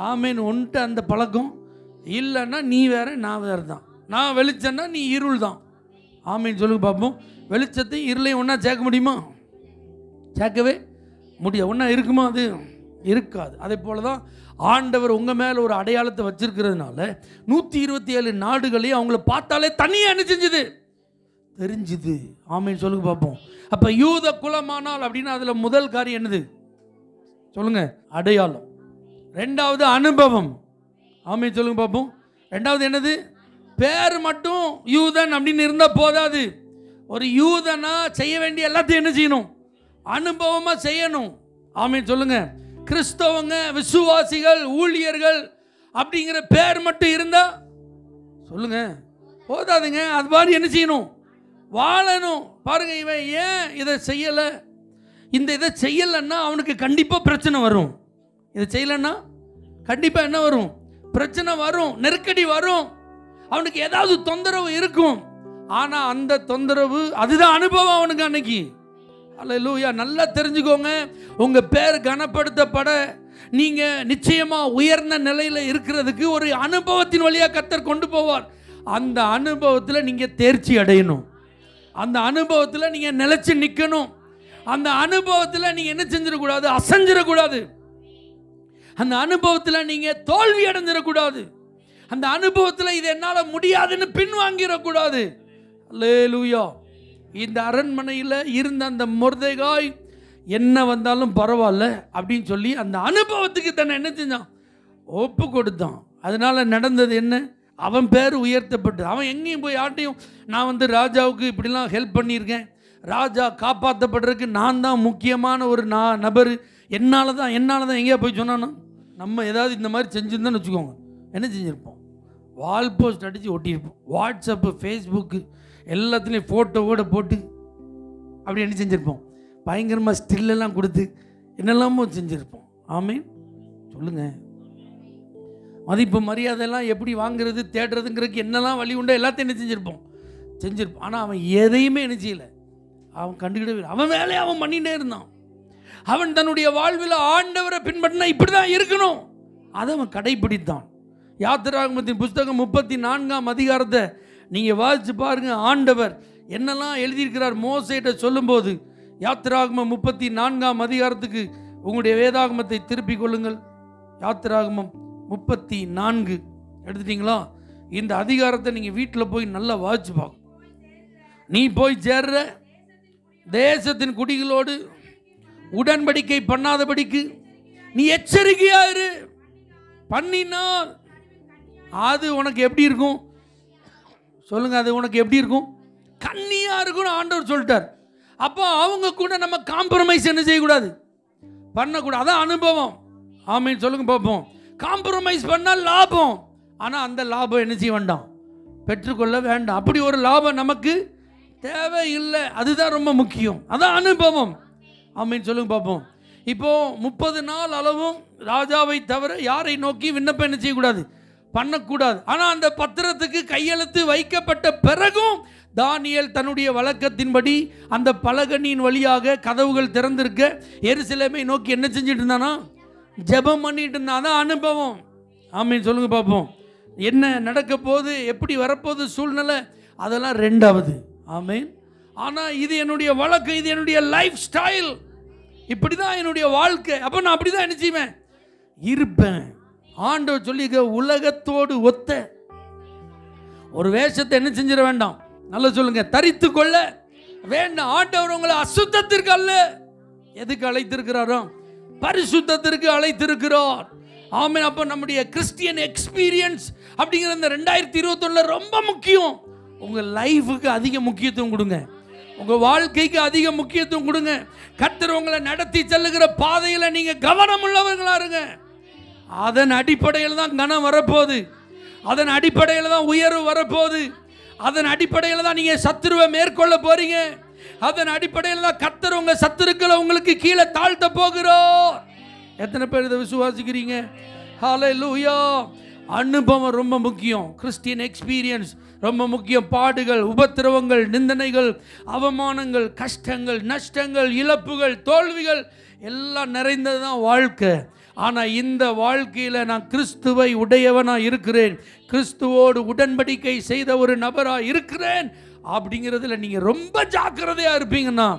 ஆமென். ஒன்ட்ட அந்த பழக்கம் இல்லைன்னா நீ வேற, நான் வேறு தான். நான் வெளிச்சம்னா நீ இருள் தான். ஆமென் சொல்லுங்க பார்ப்போம். வெளிச்சத்தையும் இருளையும் ஒன்றா சேர்க்க முடியுமா? சேர்க்கவே முடியாது. ஒன்றா இருக்குமா? அது இருக்காது. அதே போல தான் ஆண்டவர் உங்கள் மேலே ஒரு அடையாளத்தை வச்சிருக்கிறதுனால 127 நாடுகளையும் அவங்கள பார்த்தாலே தனியாக என்ன செஞ்சுது, தெரிஞ்சுது. ஆமென் சொல்லுங்க பார்ப்போம். அப்போ யூத குலமானால் அப்படின்னா அதில் முதல் காரியம் என்னது சொல்லுங்க? அடையாளம். 2வது அனுபவம். ஆமென் சொல்லுங்க பார்ப்போம். 2வது என்னது? பேர் மட்டும் யூதன் அப்படின்னு இருந்தால் போதாது. ஒரு யூதனா செய்ய வேண்டிய எல்லாத்தையும் என்ன செய்யணும்? அனுபவமாக செய்யணும். ஆமென் சொல்லுங்க. கிறிஸ்தவங்க, விசுவாசிகள், ஊழியர்கள் அப்படிங்கிற பேர் மட்டும் இருந்தா சொல்லுங்க போதாதுங்க. அது மாதிரி என்ன செய்யணும்? வாழணும். பாருங்க, இவன் ஏன் இதை செய்யலை, இதை செய்யலைன்னா அவனுக்கு கண்டிப்பாக பிரச்சனை வரும். இதை செய்யலைன்னா கண்டிப்பாக என்ன வரும்? பிரச்சனை வரும், நெருக்கடி வரும், அவனுக்கு ஏதாவது தொந்தரவு இருக்கும். ஆனால் அந்த தொந்தரவு அதுதான் அனுபவம் அவனுக்கு அன்னைக்கு. அல்லேலூயா. நல்லா தெரிஞ்சுக்கோங்க, உங்கள் பேர் கனப்படுத்தப்பட நீங்கள் நிச்சயமாக உயர்ந்த நிலையில் இருக்கிறதுக்கு ஒரு அனுபவத்தின் வழியாக கர்த்தர் கொண்டு போவார். அந்த அனுபவத்தில் நீங்கள் தேர்ச்சி அடையணும். அந்த அனுபவத்தில் நீங்கள் நிலைச்சு நிற்கணும். அந்த அனுபவத்தில் நீங்கள் என்ன செஞ்சிடக்கூடாது? அசைஞ்சிடக்கூடாது. அந்த அனுபவத்தில் நீங்கள் தோல்வி அடைஞ்சிடக்கூடாது. அந்த அனுபவத்தில் இது என்னால் முடியாதுன்னு பின்வாங்கிடக்கூடாது. அல்லேலூயா. இந்த அரண்மனையில் இருந்த அந்த மொர்தெகாய் என்ன வந்தாலும் பரவாயில்ல அப்படின்னு சொல்லி அந்த அனுபவத்துக்கு தன்னை என்ன செஞ்சான்? ஒப்பு கொடுத்தான். அதனால நடந்தது என்ன? அவன் பேர் உயர்த்தப்பட்டு அவன் எங்கேயும் போய் யார்ட்டையும் நான் ராஜாவுக்கு இப்படிலாம் ஹெல்ப் பண்ணியிருக்கேன், ராஜா காப்பாற்றப்படுறதுக்கு நான் தான் முக்கியமான ஒரு நபர், என்னால் தான் எங்கேயா போய் சொன்னானோ, நம்ம ஏதாவது இந்த மாதிரி செஞ்சுருந்தோன்னு வச்சுக்கோங்க, என்ன செஞ்சுருப்போம்? வால் போஸ்ட் அடித்து ஒட்டியிருப்போம். வாட்ஸ்அப்பு, ஃபேஸ்புக்கு எல்லாத்துலேயும் ஃபோட்டோவோடு போட்டு அப்படி என்ன செஞ்சுருப்போம்? பயங்கரமாக ஸ்டில்லெல்லாம் கொடுத்து என்னெல்லாமோ செஞ்சுருப்போம். ஆமீன் சொல்லுங்கள். மதிப்பு மரியாதையெல்லாம் எப்படி வாங்குறது, தேடுறதுங்கிறதுக்கு என்னெல்லாம் வழி உண்டோ எல்லாத்தையும் என்ன செஞ்சுருப்போம். ஆனால் அவன் எதையுமே என்ன செய்யலை, அவன் கண்டுக்கிடவே. அவன் வேலையை அவன் பண்ணிகிட்டே இருந்தான். அவன் தன்னுடைய வாழ்வில் ஆண்டவரை பின்பற்றினா இப்படி தான் இருக்கணும், அதை அவன் கடைபிடித்தான். யாத்திராகமத்தின் புஸ்தகம் 34ஆம் அதிகாரத்தை நீங்கள் வாசித்து பாருங்கள். ஆண்டவர் என்னெல்லாம் எழுதியிருக்கிறார் மோசேட்ட சொல்லும்போது. யாத்திராகமம் 34ஆம் அதிகாரத்துக்கு உங்களுடைய வேதாகமத்தை திருப்பிக் கொள்ளுங்கள். யாத்திராகமம் 34 எடுத்துட்டீங்களா? இந்த அதிகாரத்தை நீங்கள் வீட்டில் போய் நல்லா வாசிச்சு பார்க்க. நீ போய் சேர்ற தேசத்தின் குடிகளோடு உடன்படிக்கை பண்ணாதபடிக்கு நீ எச்சரிக்கையாயிரு. பண்ணினால் அது உனக்கு எப்படி இருக்கும் சொல்லுங்க? அது உனக்கு எப்படி இருக்கும்? கண்ணியா இருக்கும்னு ஆண்டவர் சொல்லிட்டார். அப்போ அவங்க கூட நம்ம காம்ப்ரமைஸ் என்ன செய்யக்கூடாது, பண்ணக்கூடாது. அதான் அனுபவம். ஆமீன் சொல்லுங்க பார்ப்போம். காம்ப்ரமைஸ் பண்ணால் லாபம், ஆனால் அந்த லாபம் என்ன செய்ய வேண்டாம், பெற்றுக்கொள்ள வேண்டாம். அப்படி ஒரு லாபம் நமக்கு தேவையில்லை. அதுதான் ரொம்ப முக்கியம். அதான் அனுபவம். ஆமீன் சொல்லுங்க பார்ப்போம். இப்போ 30 நாள் அளவும் ராஜாவை தவிர யாரை நோக்கி விண்ணப்பம் என்ன செய்யக்கூடாது, பண்ணக்கூடாது. ஆனால் அந்த பத்திரத்துக்கு கையெழுத்து வைக்கப்பட்ட பிறகும் தானியேல் தன்னுடைய வழக்கத்தின்படி அந்த பலகணியின் வழியாக கதவுகள் திறந்திருக்க எருசலேமை நோக்கி என்ன செஞ்சுட்டு இருந்தானா, ஜெபம் பண்ணிட்டு இருந்தான். அதான் அனுபவம். ஆமீன் சொல்லுங்க பார்ப்போம். என்ன நடக்க போகுது, எப்படி வரப்போகுது சூழ்நிலை, அதெல்லாம் ரெண்டாவது. ஆமீன். ஆனால் இது என்னுடைய வழக்கம், இது என்னுடைய லைஃப் ஸ்டைல், இப்படி தான் என்னுடைய வாழ்க்கை. அப்போ நான் அப்படி தான் என்ன செய்வேன், இருப்பேன். ஆண்டவர் சொல்லிக்க, உலகத்தோடு ஒத்த ஒரு வேஷத்தை என்ன செஞ்சிட வேண்டாம், நல்லா சொல்லுங்க, தரித்து கொள்ள வேண்டாம். ஆண்டவர் உங்களை அசுத்தத்திற்கு அல்ல, எதுக்கு அழைத்திருக்கிறாரோ, பரிசுத்தத்திற்கு அழைத்திருக்கிறார். ஆமென். அப்போ நம்முடைய கிறிஸ்டியன் எக்ஸ்பீரியன்ஸ் அப்படிங்கிற இந்த 2021 ரொம்ப முக்கியம். உங்கள் லைஃபுக்கு அதிக முக்கியத்துவம் கொடுங்க, உங்கள் வாழ்க்கைக்கு அதிக முக்கியத்துவம் கொடுங்க. கர்த்தர் உங்களை நடத்தி செல்லுகிற பாதையில் நீங்கள் கவனம் உள்ளவர்களா இருங்க. அதன் அடிப்படையில் தான் கனம் வரப்போகுது, அதன் அடிப்படையில் தான் உயர்வு வரப்போகுது, அதன் அடிப்படையில் தான் நீங்கள் சத்துருவை மேற்கொள்ள போறீங்க, அதன் அடிப்படையில் தான் கர்த்தர் உங்கள் சத்துருக்களை உங்களுக்கு கீழே தாழ்த்த போகிறோம். எத்தனை பேர் இதை விசுவாசிக்கிறீங்க? ஹல்லேலூயா. அனுபவம் ரொம்ப முக்கியம். கிறிஸ்டியன் எக்ஸ்பீரியன்ஸ் ரொம்ப முக்கியம். பாடுகள், உபத்திரவங்கள், நிந்தனைகள், அவமானங்கள், கஷ்டங்கள், நஷ்டங்கள், இழப்புகள், தோல்விகள் எல்லாம் நிறைந்தது தான் வாழ்க்கை. ஆனால் இந்த வாழ்க்கையில் நான் கிறிஸ்துவை உடையவனாக இருக்கிறேன், கிறிஸ்துவோடு உடன்படிக்கை செய்த ஒரு நபராக இருக்கிறேன் அப்படிங்கிறதுல நீங்கள் ரொம்ப ஜாக்கிரதையாக இருப்பீங்கன்னா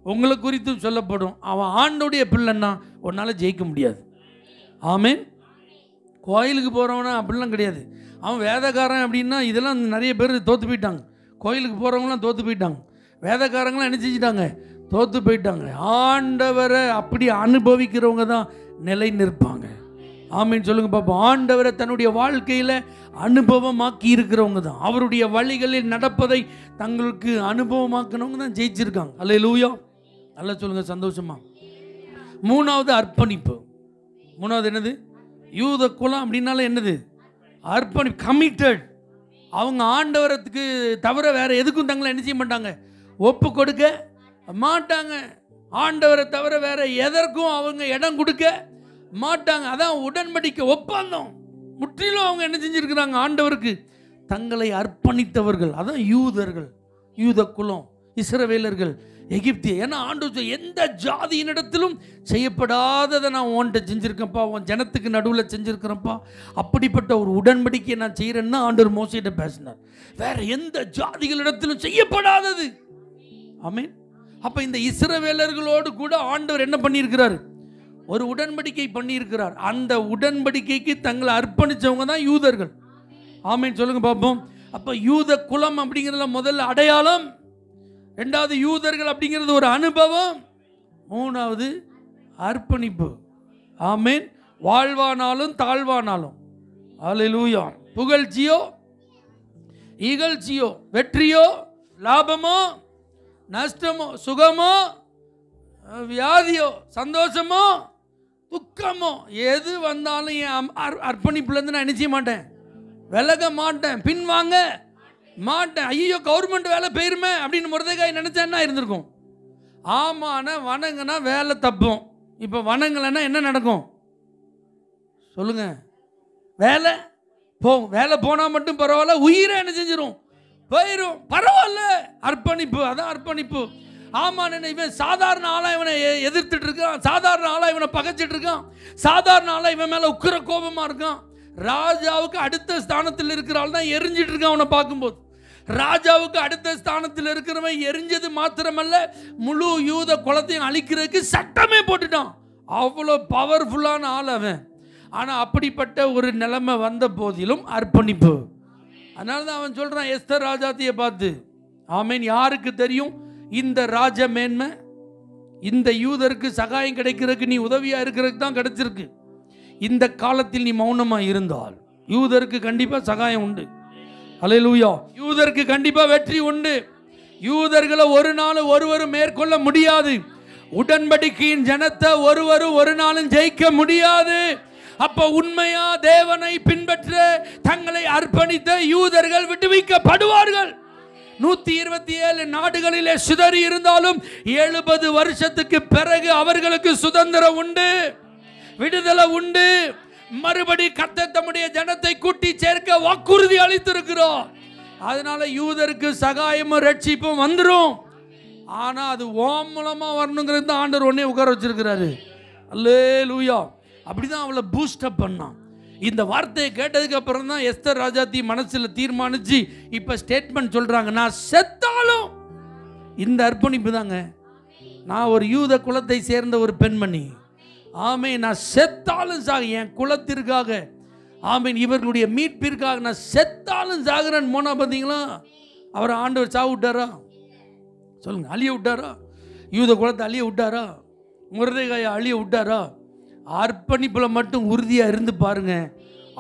உங்களை குறித்தும் சொல்லப்படும். அவன் ஆண்டோடைய பிள்ளைன்னா உன்னால் ஜெயிக்க முடியாது. ஆமேன். கோயிலுக்கு போகிறவனா அப்படிலாம் கிடையாது. அவன் வேதக்காரன் அப்படின்னா இதெல்லாம் நிறைய பேர் தோற்று போயிட்டாங்க. கோயிலுக்கு போகிறவங்களாம் தோற்று போயிட்டாங்க. வேதக்காரங்களாம் என்ன செஞ்சிட்டாங்க, தோற்று போயிட்டாங்க. ஆண்டவரை அப்படி அனுபவிக்கிறவங்க தான் நிலை நிற்பாங்க. ஆமீன் சொல்லுங்க பார்ப்போம். ஆண்டவரை தன்னுடைய வாழ்க்கையில் அனுபவமாக்கி இருக்கிறவங்க தான், அவருடைய வழிகளில் நடப்பதை தங்களுக்கு அனுபவமாக்கினவங்க தான் ஜெயிச்சிருக்காங்க. அல்லேலூயா. நல்லா சொல்லுங்க சந்தோஷமா. மூணாவது அர்ப்பணிப்பு. மூணாவது என்னது? யூத குலம் அப்படின்னால என்னது? அர்ப்பணிப்பு, கமிட்டட். அவங்க ஆண்டவரத்துக்கு தவிர வேற எதுக்கும் தங்களை என்ன செய்ய மாட்டாங்க, ஒப்பு கொடுக்க மாட்டாங்க. ஆண்டவரை தவிர வேற எதற்கும் அவங்க இடம் கொடுக்க மாட்டாங்க. அதான் உடன்படிக்கை, ஒப்பந்தம். முற்றிலும் அவங்க என்ன செஞ்சிருக்கிறாங்க, ஆண்டவருக்கு தங்களை அர்ப்பணித்தவர்கள். அதான் யூதர்கள், யூத குலம், இஸ்ரவேலர்கள், எகிப்திய. ஏன்னா ஆண்டவர் எந்த ஜாதியினிடத்திலும் செய்யப்படாததை நான் உன்கிட்ட செஞ்சிருக்கேன்ப்பா, உன் ஜனத்துக்கு நடுவில் செஞ்சிருக்கிறேன்ப்பா, அப்படிப்பட்ட ஒரு உடன்படிக்கையை நான் செய்கிறேன்னா ஆண்டவர் மோசேட்ட பேசினார். வேற எந்த ஜாதிகளிடத்திலும் செய்யப்படாதது. ஆமென். அப்ப இந்த இஸ்ரவேலர்களோடு கூட ஆண்டவர் என்ன பண்ணியிருக்கிறார்? ஒரு உடன்படிக்கை பண்ணியிருக்கிறார். அந்த உடன்படிக்கைக்கு தங்களை அர்ப்பணிச்சவங்க தான் யூதர்கள். ஆமென், சொல்லுங்க பார்ப்போம். அப்ப யூத குலம் அப்படிங்கிறதுல முதல்ல அடையாளம், ரெண்டாவது யூதர்கள் அப்படிங்கிறது ஒரு அனுபவம், மூணாவது அர்ப்பணிப்பு. ஆமென். வாழ்வானாலும் தாழ்வானாலும், அல்லேலூயா, புகழ்ச்சியோ இகழ்ச்சியோ, வெற்றியோ லாபமோ நஷ்டமோ, சுகமோ வியாதியோ, சந்தோஷமோ துக்கமோ, எது வந்தாலும் என் அர்ப்பணிப்புலேருந்து நான் என்ன செய்ய மாட்டேன், விலக மாட்டேன், பின்வாங்க மாட்டேன். ஐயோ கவர்மெண்ட் வேலை போயிருமே அப்படின்னு மொர்தெகாய் நினைச்சா என்ன இருந்திருக்கும்? ஆமாண்ணா வணங்கினா வேலை தப்பும். இப்போ வணங்கலைன்னா என்ன நடக்கும் சொல்லுங்க? வேலை போகும். வேலை போனால் மட்டும் பரவாயில்ல, உயிரை என்ன செஞ்சிடும், போயிடும். பரவாயில்ல, அர்ப்பணிப்பு. அதான் அர்ப்பணிப்பு. ஆமாம், இவன் சாதாரண ஆளாக இவனை எதிர்த்துட்டு இருக்கான், சாதாரண ஆளாக இவனை பகைச்சிட்டு இருக்கான், சாதாரண ஆளாக இவன் மேலே உக்கிர கோபமாக இருக்கான். ராஜாவுக்கு அடுத்த ஸ்தானத்தில் இருக்கிற ஆள் தான் எரிஞ்சிட்டு இருக்கான். அவனை பார்க்கும்போது ராஜாவுக்கு அடுத்த ஸ்தானத்தில் இருக்கிறவன் எரிஞ்சது மாத்திரமல்ல, முழு யூத குலத்தையும் அழிக்கிறதுக்கு சட்டமே போட்டுட்டான். அவ்வளோ பவர்ஃபுல்லான ஆள் அவன். ஆனால் அப்படிப்பட்ட ஒரு நிலைமை வந்த போதிலும் அர்ப்பணிப்பு. அதனால தான் அவன் சொல்கிறான் எஸ்தர் ராஜாத்தியை பார்த்து, ஆமீன், யாருக்கு தெரியும் இந்த ராஜ மேன்மை, இந்த யூதருக்கு சகாயம் கிடைக்கிறதுக்கு நீ உதவியாக இருக்கிறதுக்கு தான் கிடைச்சிருக்கு. இந்த காலத்தில் நீ மௌனமாக இருந்தால் யூதருக்கு கண்டிப்பாக சகாயம் உண்டு. அல்லேலூயா. யூதருக்கு கண்டிப்பாக வெற்றி உண்டு. யூதர்களை ஒரு நாள் ஒருவரும் மேற்கொள்ள முடியாது. உடன்படிக்கையின் ஜனத்தை ஒருவரும் ஒரு நாளும் ஜெயிக்க முடியாது. அப்ப உண்மையா தேவனை பின்பற்ற தங்களை அர்ப்பணித்த யூதர்கள் விடுவிக்கப்படுவார்கள். 127 நாடுகளிலே சிதறி இருந்தாலும் 70 வருஷத்துக்கு பிறகு அவர்களுக்கு சுதந்திரம் உண்டு, விடுதலை உண்டு. மறுபடி கர்த்தர் தம்முடைய ஜனத்தை கூட்டி சேர்க்க வாக்குறுதி அளித்திருக்கிறோம். அதனால யூதருக்கு சகாயமும் ரட்சிப்பும் வந்துடும். ஆனா அது ஓம் மூலமா வரணுங்கிறது தான் ஆண்டவர் ஒன்னே உட்கார வச்சிருக்கிறாரு. அல்லேலூயா. அப்படிதான் அவளை பூஸ்டப் பண்ணான். இந்த வார்த்தையை கேட்டதுக்கு அப்புறம் தான் எஸ்தர் ராஜாத்தி மனசுல தீர்மானிச்சு இப்ப ஸ்டேட்மெண்ட் சொல்றாங்க, நான் செத்தாலும் இந்த அர்ப்பணிப்பு தாங்க. நான் ஒரு யூத குலத்தை சேர்ந்த ஒரு பெண்மணி. ஆமீன், நான் செத்தாலும் சாக என் குலத்திற்காக, ஆமீன், இவர்களுடைய மீட்பிற்காக நான் செத்தாலும் சாகுறேன் போனா பார்த்தீங்களா, அவரை ஆண்டவர் சாவு விட்டாரா சொல்லுங்க? அழிய விட்டாரா? யூத குலத்தை அழிய விட்டாரா? மொர்தெகாயை அழிய விட்டாரா? அர்ப்பணிப்பில் மட்டும் உறுதியாக இருந்து பாருங்க,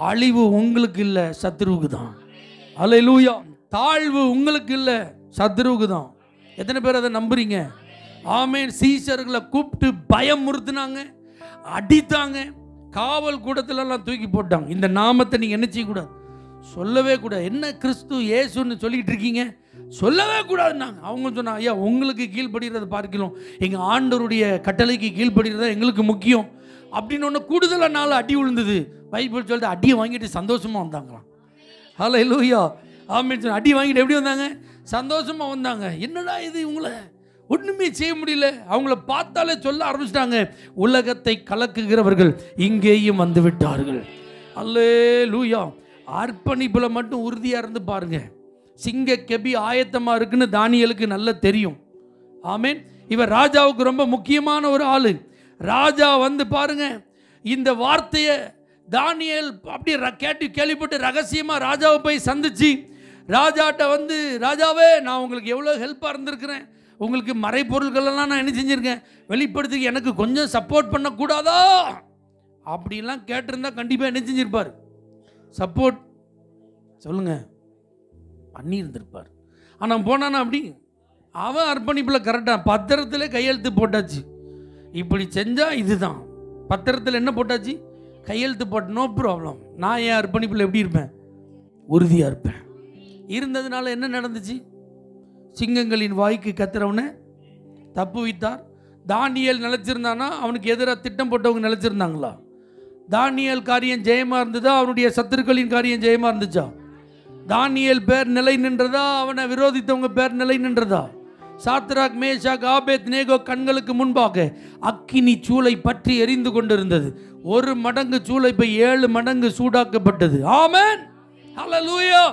அழிவு உங்களுக்கு இல்லை, சத்ருவுக்கு தான். அல்லேலூயா. தாழ்வு உங்களுக்கு இல்லை, சத்ருவுக்கு தான். எத்தனை பேர் அதை நம்புறீங்க? ஆமீன். சீஷர்களை கூப்பிட்டு பயமுறுத்தினாங்க, அடித்தாங்க, காவல் கூடத்திலெல்லாம் தூக்கி போட்டாங்க. இந்த நாமத்தை நீங்கள் என்ன செய்யக்கூடாது, சொல்லவே கூடாது. என்ன கிறிஸ்து இயேசுன்னு சொல்லிட்டு இருக்கீங்க, சொல்லவே கூடாதுன்னாங்க. அவங்க சொன்னாங்க, ஐயா உங்களுக்கு கீழ்படுகிறத பார்க்கலாம், எங்கள் ஆண்டவருடைய கட்டளைக்கு கீழ்படுகிறதா எங்களுக்கு முக்கியம் அப்படின்னு. ஒன்று கூடுதலாக நாள் அடி விழுந்தது. பைபிள் சொல்லிட்டு அடியை வாங்கிட்டு சந்தோஷமாக வந்தாங்களாம். அல்லேலூயா. ஆமீன். அடி வாங்கிட்டு எப்படி வந்தாங்க? சந்தோஷமாக வந்தாங்க. என்னடா இது, இவங்களை ஒன்றுமே செய்ய முடியல. அவங்கள பார்த்தாலே சொல்ல ஆரம்பிச்சிட்டாங்க, உலகத்தை கலக்குகிறவர்கள் இங்கேயும் வந்து விட்டார்கள். அல்லேலூயா. அர்ப்பணிப்பில் மட்டும் உறுதியாக இருந்து பாருங்க. சிங்க கெபி ஆயத்தமாக இருக்குன்னு தானியலுக்கு நல்லா தெரியும். ஆமீன். இவர் ராஜாவுக்கு ரொம்ப முக்கியமான ஒரு ஆளு. ராஜா வந்து பாருங்க, இந்த வார்த்தையை தானியேல் அப்படியே கேள்விப்பட்டு ரகசியமாக ராஜாவை போய் சந்திச்சு ராஜாட்ட வந்து, ராஜாவே நான் உங்களுக்கு எவ்வளோ ஹெல்ப்பாக இருந்திருக்கிறேன், உங்களுக்கு மறைப்பொருள்களெல்லாம் நான் என்ன செஞ்சுருக்கேன், வெளிப்படுத்தி எனக்கு கொஞ்சம் சப்போர்ட் பண்ணக்கூடாதா அப்படின்லாம் கேட்டிருந்தா கண்டிப்பாக என்ன செஞ்சிருப்பார், சப்போர்ட் சொல்லுங்க பண்ணி இருந்திருப்பார். ஆனால் போனானா அப்படி அவன் அர்ப்பணிப்பில் கரெக்டாக பத்திரத்தில் கையெழுத்து போட்டாச்சு. இப்படி செஞ்சால் இதுதான். பத்திரத்தில் என்ன போட்டாச்சு? கையெழுத்து போட்டு, நோ ப்ராப்ளம். நான் என் அர்ப்பணிப்பில் எப்படி இருப்பேன்? உறுதியாக இருப்பேன். இருந்ததுனால என்ன நடந்துச்சு? சிங்கங்களின் வாய்க்கு கத்திரவனை தப்பு வைத்தார். தானியேல் நிலைச்சிருந்தானா? அவனுக்கு எதிராக திட்டம் போட்டவங்க நிலைச்சிருந்தாங்களா? தானியேல் காரியம் ஜெயமாக இருந்ததா? அவனுடைய சத்துருக்களின் காரியம் ஜெயமாக இருந்துச்சா? தானியேல் பேர் நிலை நின்றதா? அவனை விரோதித்தவங்க பேர் நிலை நின்றதா? சாத்ராக், மேஷாக், ஆபேத்நேகோ கண்களுக்கு முன்பாக அக்கினி சூளை பற்றி எரிந்து கொண்டிருந்தது. 1 மடங்கு சூளை இப்போ 7 மடங்கு சூடாக்கப்பட்டது. ஆமென், ஹல்லேலூயா.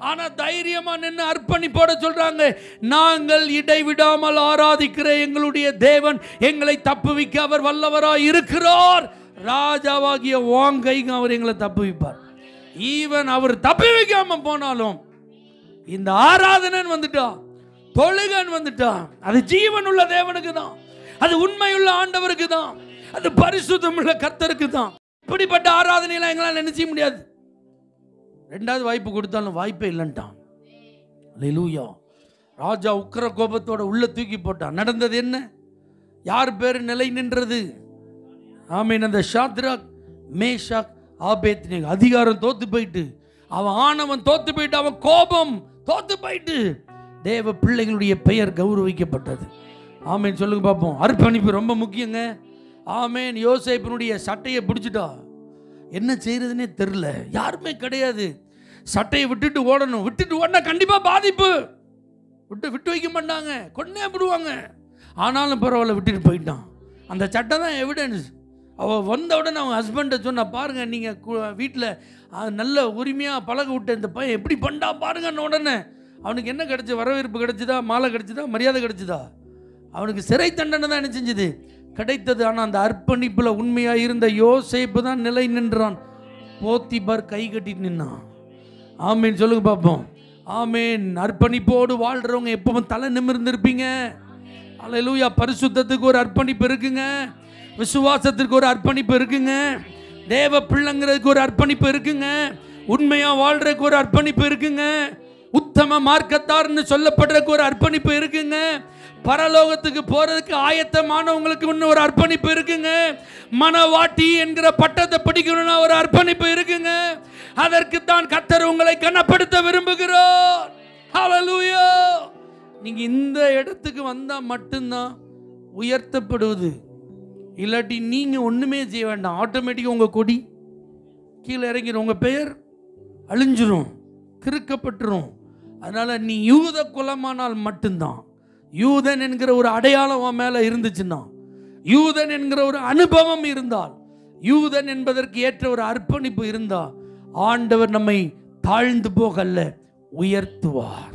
ஆனா தைரியமா நின்று அர்ப்பணிப்போட சொல்றாங்க, நாங்கள் இடைவிடாமல் ஆராதிக்கிற எங்களுடைய தேவன் எங்களை தப்புவிக்க அவர் வல்லவராய் இருக்கிறார். ராஜாவாகிய வாங்கைங்க அவர் எங்களை தப்புவிப்பார். ஈவன் அவர் தப்புவிக்காம போனாலும் இந்த ஆராதனன் வந்துட்டா, தொழுகன் வந்துட்டா, அது ஜீவன் உள்ள தேவனுக்கு தான், அது உண்மையுள்ள ஆண்டவருக்கு தான், அது பரிசுத்தம் உள்ள கர்த்தருக்கு தான். இப்படிப்பட்ட ஆராதனையெல்லாம் எங்களால் நினைச்ச முடியாது. 2வது வாய்ப்பு கொடுத்தாலும் வாய்ப்பே இல்லைன்ட்டான். அல்லேலூயா. ராஜா உக்கிர கோபத்தோட உள்ள தூக்கி போட்டான். நடந்தது என்ன? யார் பேர் நிலை நின்றது? ஆமீன். அந்த சாத்ராக், மேஷாக், ஆபேத்நேகோ அதிகாரம் தோத்து போயிட்டு, அவன் ஆணவன் தோத்து போயிட்டு, அவன் கோபம் தோத்து போயிட்டு, தேவ பிள்ளைகளுடைய பெயர் கௌரவிக்கப்பட்டது. ஆமீன், சொல்லுங்க பார்ப்போம். அர்ப்பணிப்பு ரொம்ப முக்கியங்க. ஆமீன். யோசேப்பினுடைய சட்டையை பிடிச்சிட்டா, என்ன செய்யறதுன்னே தெரில, யாருமே கிடையாது. சட்டையை விட்டுட்டு ஓடணும், விட்டுட்டு ஓடினா கண்டிப்பாக பாதிப்பு. விட்டு வைக்க மாட்டாங்க, கொன்னே விடுவாங்க. ஆனாலும் பரவாயில்ல, விட்டுட்டு போயிட்டான். அந்த சட்டை தான் எவிடன்ஸ். அவள் வந்த உடனே அவங்க ஹஸ்பண்டை சொன்னா, பாருங்க நீங்கள் வீட்டில் நல்ல உரிமையாக பழக விட்ட இந்த பையன் எப்படி பண்ணா பாருங்கன்னு. உடனே அவனுக்கு என்ன கிடைச்சி? வரவேற்பு கிடைச்சிதா? மாலை கிடைச்சிதா? மரியாதை கிடைச்சிதா? அவனுக்கு சிறை தண்டனை தான் என்ன செஞ்சது? கிடைத்தது. ஆனால் அந்த அர்ப்பணிப்பில் உண்மையாக இருந்த யோசேப்பு தான் நிலை நின்றான். போத்திபார் கை கட்டிட்டு நின்னான். ஆமீன், சொல்லுங்க பார்ப்போம். ஆமீன். அர்ப்பணிப்போடு வாழ்கிறவங்க எப்பவும் தலை நிமிர்ந்திருப்பீங்க. அல்லேலூயா. பரிசுத்தத்துக்கு ஒரு அர்ப்பணிப்பு இருக்குங்க, விசுவாசத்திற்கு ஒரு அர்ப்பணிப்பு இருக்குங்க, தேவ பிள்ளைங்கிறதுக்கு ஒரு அர்ப்பணிப்பு இருக்குங்க, உண்மையாக வாழ்றதுக்கு ஒரு அர்ப்பணிப்பு இருக்குங்க, உத்தம மார்க்கத்தார்னு சொல்லப்படுறதுக்கு ஒரு அர்ப்பணிப்பு இருக்குங்க, பரலோகத்துக்கு போறதுக்கு ஆயத்தமானவங்களுக்கு இன்னும் ஒரு அர்ப்பணிப்பு இருக்குங்க, மனவாட்டி என்கிற பட்டத்தை பிடிக்கணும்னா ஒரு அர்ப்பணிப்பு இருக்குங்க. அதற்கு தான் கர்த்தர் உங்களை கனப்படுத்த விரும்புகிறார். ஹல்லேலூயா. நீங்க இந்த இடத்துக்கு வந்தா மட்டும்தான் உயர்த்தப்படுவது. இல்லாட்டி நீங்க ஒண்ணுமே செய்ய வேண்டாம், ஆட்டோமேட்டிக்காக உங்க கொடி கீழே இறங்கிடும், உங்க பெயர் அழிஞ்சிரும், கிறுக்கப்பட்டுரும். அதனால நீ யூத குலமானால் மட்டும்தான், யூதன் என்கிற ஒரு அடையாளம் உன் மேல இருந்துச்சுன்னா, யூதன் என்கிற ஒரு அனுபவம் இருந்தால், யூதன் என்பதற்கு ஏற்ற ஒரு அர்ப்பணிப்பு இருந்தால், ஆண்டவர் நம்மை தாழ்ந்து போகல்ல உயர்த்துவார்.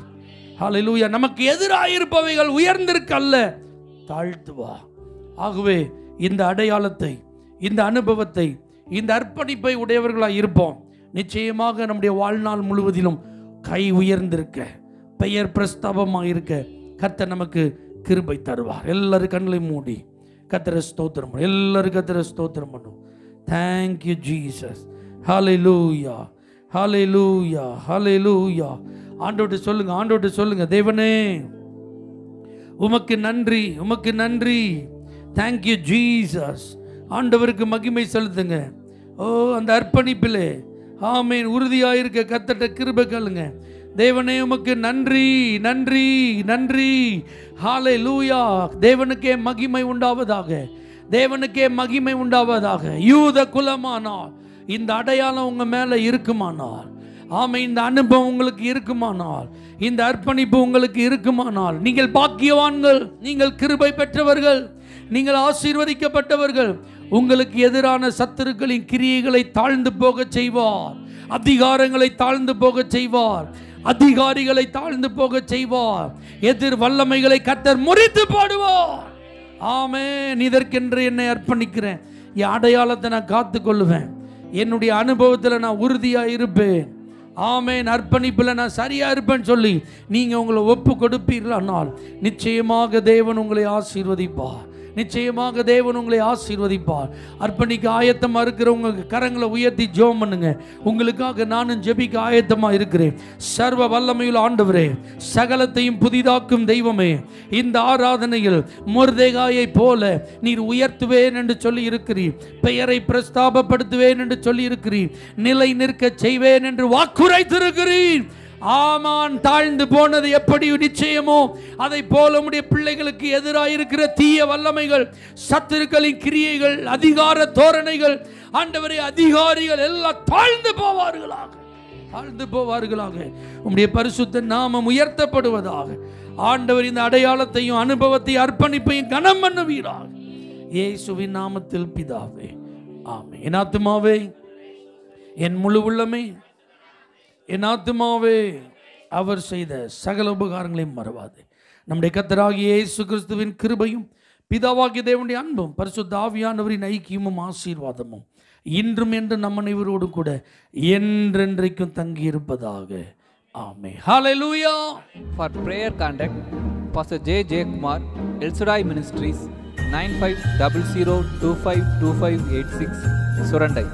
ஹல்லேலூயா. நமக்கு எதிராக இருப்பவைகள் உயர்ந்திருக்கல்ல தாழ்த்துவார். ஆகவே இந்த அடையாளத்தை, இந்த அனுபவத்தை, இந்த அர்ப்பணிப்பை உடையவர்களாக இருப்போம். நிச்சயமாக நம்முடைய வாழ்நாள் முழுவதிலும் கை உயர்ந்திருக்க, பெயர் பிரஸ்தாபமாக இருக்க கர்த்தர் நமக்கு கிருபை தருவார். எல்லாரும் கண்களை மூடி கர்த்தரை ஸ்தோத்திரம் பண்ணும். எல்லாரும் கர்த்தரை ஸ்தோத்திரம் பண்ணும். Thank you Jesus. Hallelujah, hallelujah, hallelujah. ஆண்டவர்கிட்ட சொல்லுங்க, ஆண்டவர்கிட்ட சொல்லுங்க, தேவனே உமக்கு நன்றி, உமக்கு நன்றி. Thank you Jesus. ஆண்டவருக்கு மகிமை செலுத்துங்க. ஓ, அந்த அர்ப்பணிப்பிலே ஆமீன் உறுதியாயிருக்க கர்த்தர்ட்ட கிருபை கேளுங்க. தேவனே உமக்கு நன்றி, நன்றி, நன்றி. ஹல்லேலூயா. தேவனுக்கே மகிமை உண்டாவதாக, தேவனுக்கே மகிமை உண்டாவதாக. யூத குலமானால் இந்த அடையாளம் உங்க மேல இருக்குமானால், ஆமை இந்த அனுபவம் உங்களுக்கு இருக்குமானால், இந்த அர்ப்பணிப்பு உங்களுக்கு இருக்குமானால், நீங்கள் பாக்கியவான்கள், நீங்கள் கிருபை பெற்றவர்கள், நீங்கள் ஆசீர்வதிக்கப்பட்டவர்கள். உங்களுக்கு எதிரான சத்துருக்களின் கிரியைகளை தாழ்ந்து போக செய்வார், அதிகாரங்களை தாழ்ந்து போக செய்வார், அதிகாரிகளை தாழ்ந்து போக செய்வார், எதிர் வல்லமைகளை கர்த்தர் முறித்து போடுவார். ஆமென். இதற்கென்று என்னை அர்ப்பணிக்கிறேன். என் அடையாளத்தை நான் காத்து கொள்ளுவேன், என்னுடைய அனுபவத்தில் நான் உறுதியாக இருப்பேன். ஆமென். அர்ப்பணிப்பில் நான் சரியாக இருப்பேன்னு சொல்லி நீங்கள் உங்களை ஒப்பு கொடுப்பீர்களானால் நிச்சயமாக தேவன் உங்களை ஆசீர்வதிப்பார். நிச்சயமாக தேவன் உங்களை ஆசீர்வதிப்பார். அர்ப்பணிக்க ஆயத்தமா இருக்கிறவங்க கரங்களை உயர்த்தி ஜெபம் பண்ணுங்க. உங்களுக்காக நானும் ஜெபிக்க ஆயத்தமா இருக்கிறேன். சர்வ வல்லமையுள்ள ஆண்டவரே, சகலத்தையும் புதிதாக்கும் தெய்வமே, இந்த ஆராதனையில் மொர்தெகாயை போல நீர் உயர்த்துவேன் என்று சொல்லி இருக்கிறீர். பெயரை பிரஸ்தாபப்படுத்துவேன் என்று சொல்லி இருக்கிறீர். நிலை நிற்க செய்வேன் என்று வாக்குரைத்திருக்கிறீர். ஆமான் தாழ்ந்து போனது எப்படி நிச்சயமோ அதை போல உம்முடைய பிள்ளைகளுக்கு எதிராக இருக்கிற தீய வல்லமைகள், சத்துருக்களின் கிரியைகள், அதிகார தோரணைகள், ஆண்டவரே அதிகாரிகள் எல்லாம் தாழ்ந்து போவார்களாக, தாழ்ந்து போவார்களாக. உம்முடைய பரிசுத்த நாமம் உயர்த்தப்படுவதாக. ஆண்டவர் இந்த அடையாளத்தையும் அனுபவத்தையும் அர்ப்பணிப்பையும் கனம் பண்ணுவீராக. இயேசுவின் நாமத்தில் பிதாவே, ஆமென். என் ஆத்துமாவே, என் முழு உள்ளமே, என் ஆத்துமாவே அவர் செய்த சகல உபகாரங்களையும் மறவாதே. நம்முடைய கர்த்தராகிய இயேசு கிறிஸ்துவின் கிருபையும் பிதாவாகிய தேவனுடைய அன்பும் பரிசுத்த ஆவியானவரின் ஐக்கியமும் ஆசீர்வாதமும் இன்றும் என்று நம் அனைவரோடு கூட என்றென்றைக்கும் தங்கி இருப்பதாக. ஆமென். ஹல்லேலூயா. For prayer contact Pastor J. J. Kumar, El Shaddai Ministries, 9500252586, Surandai.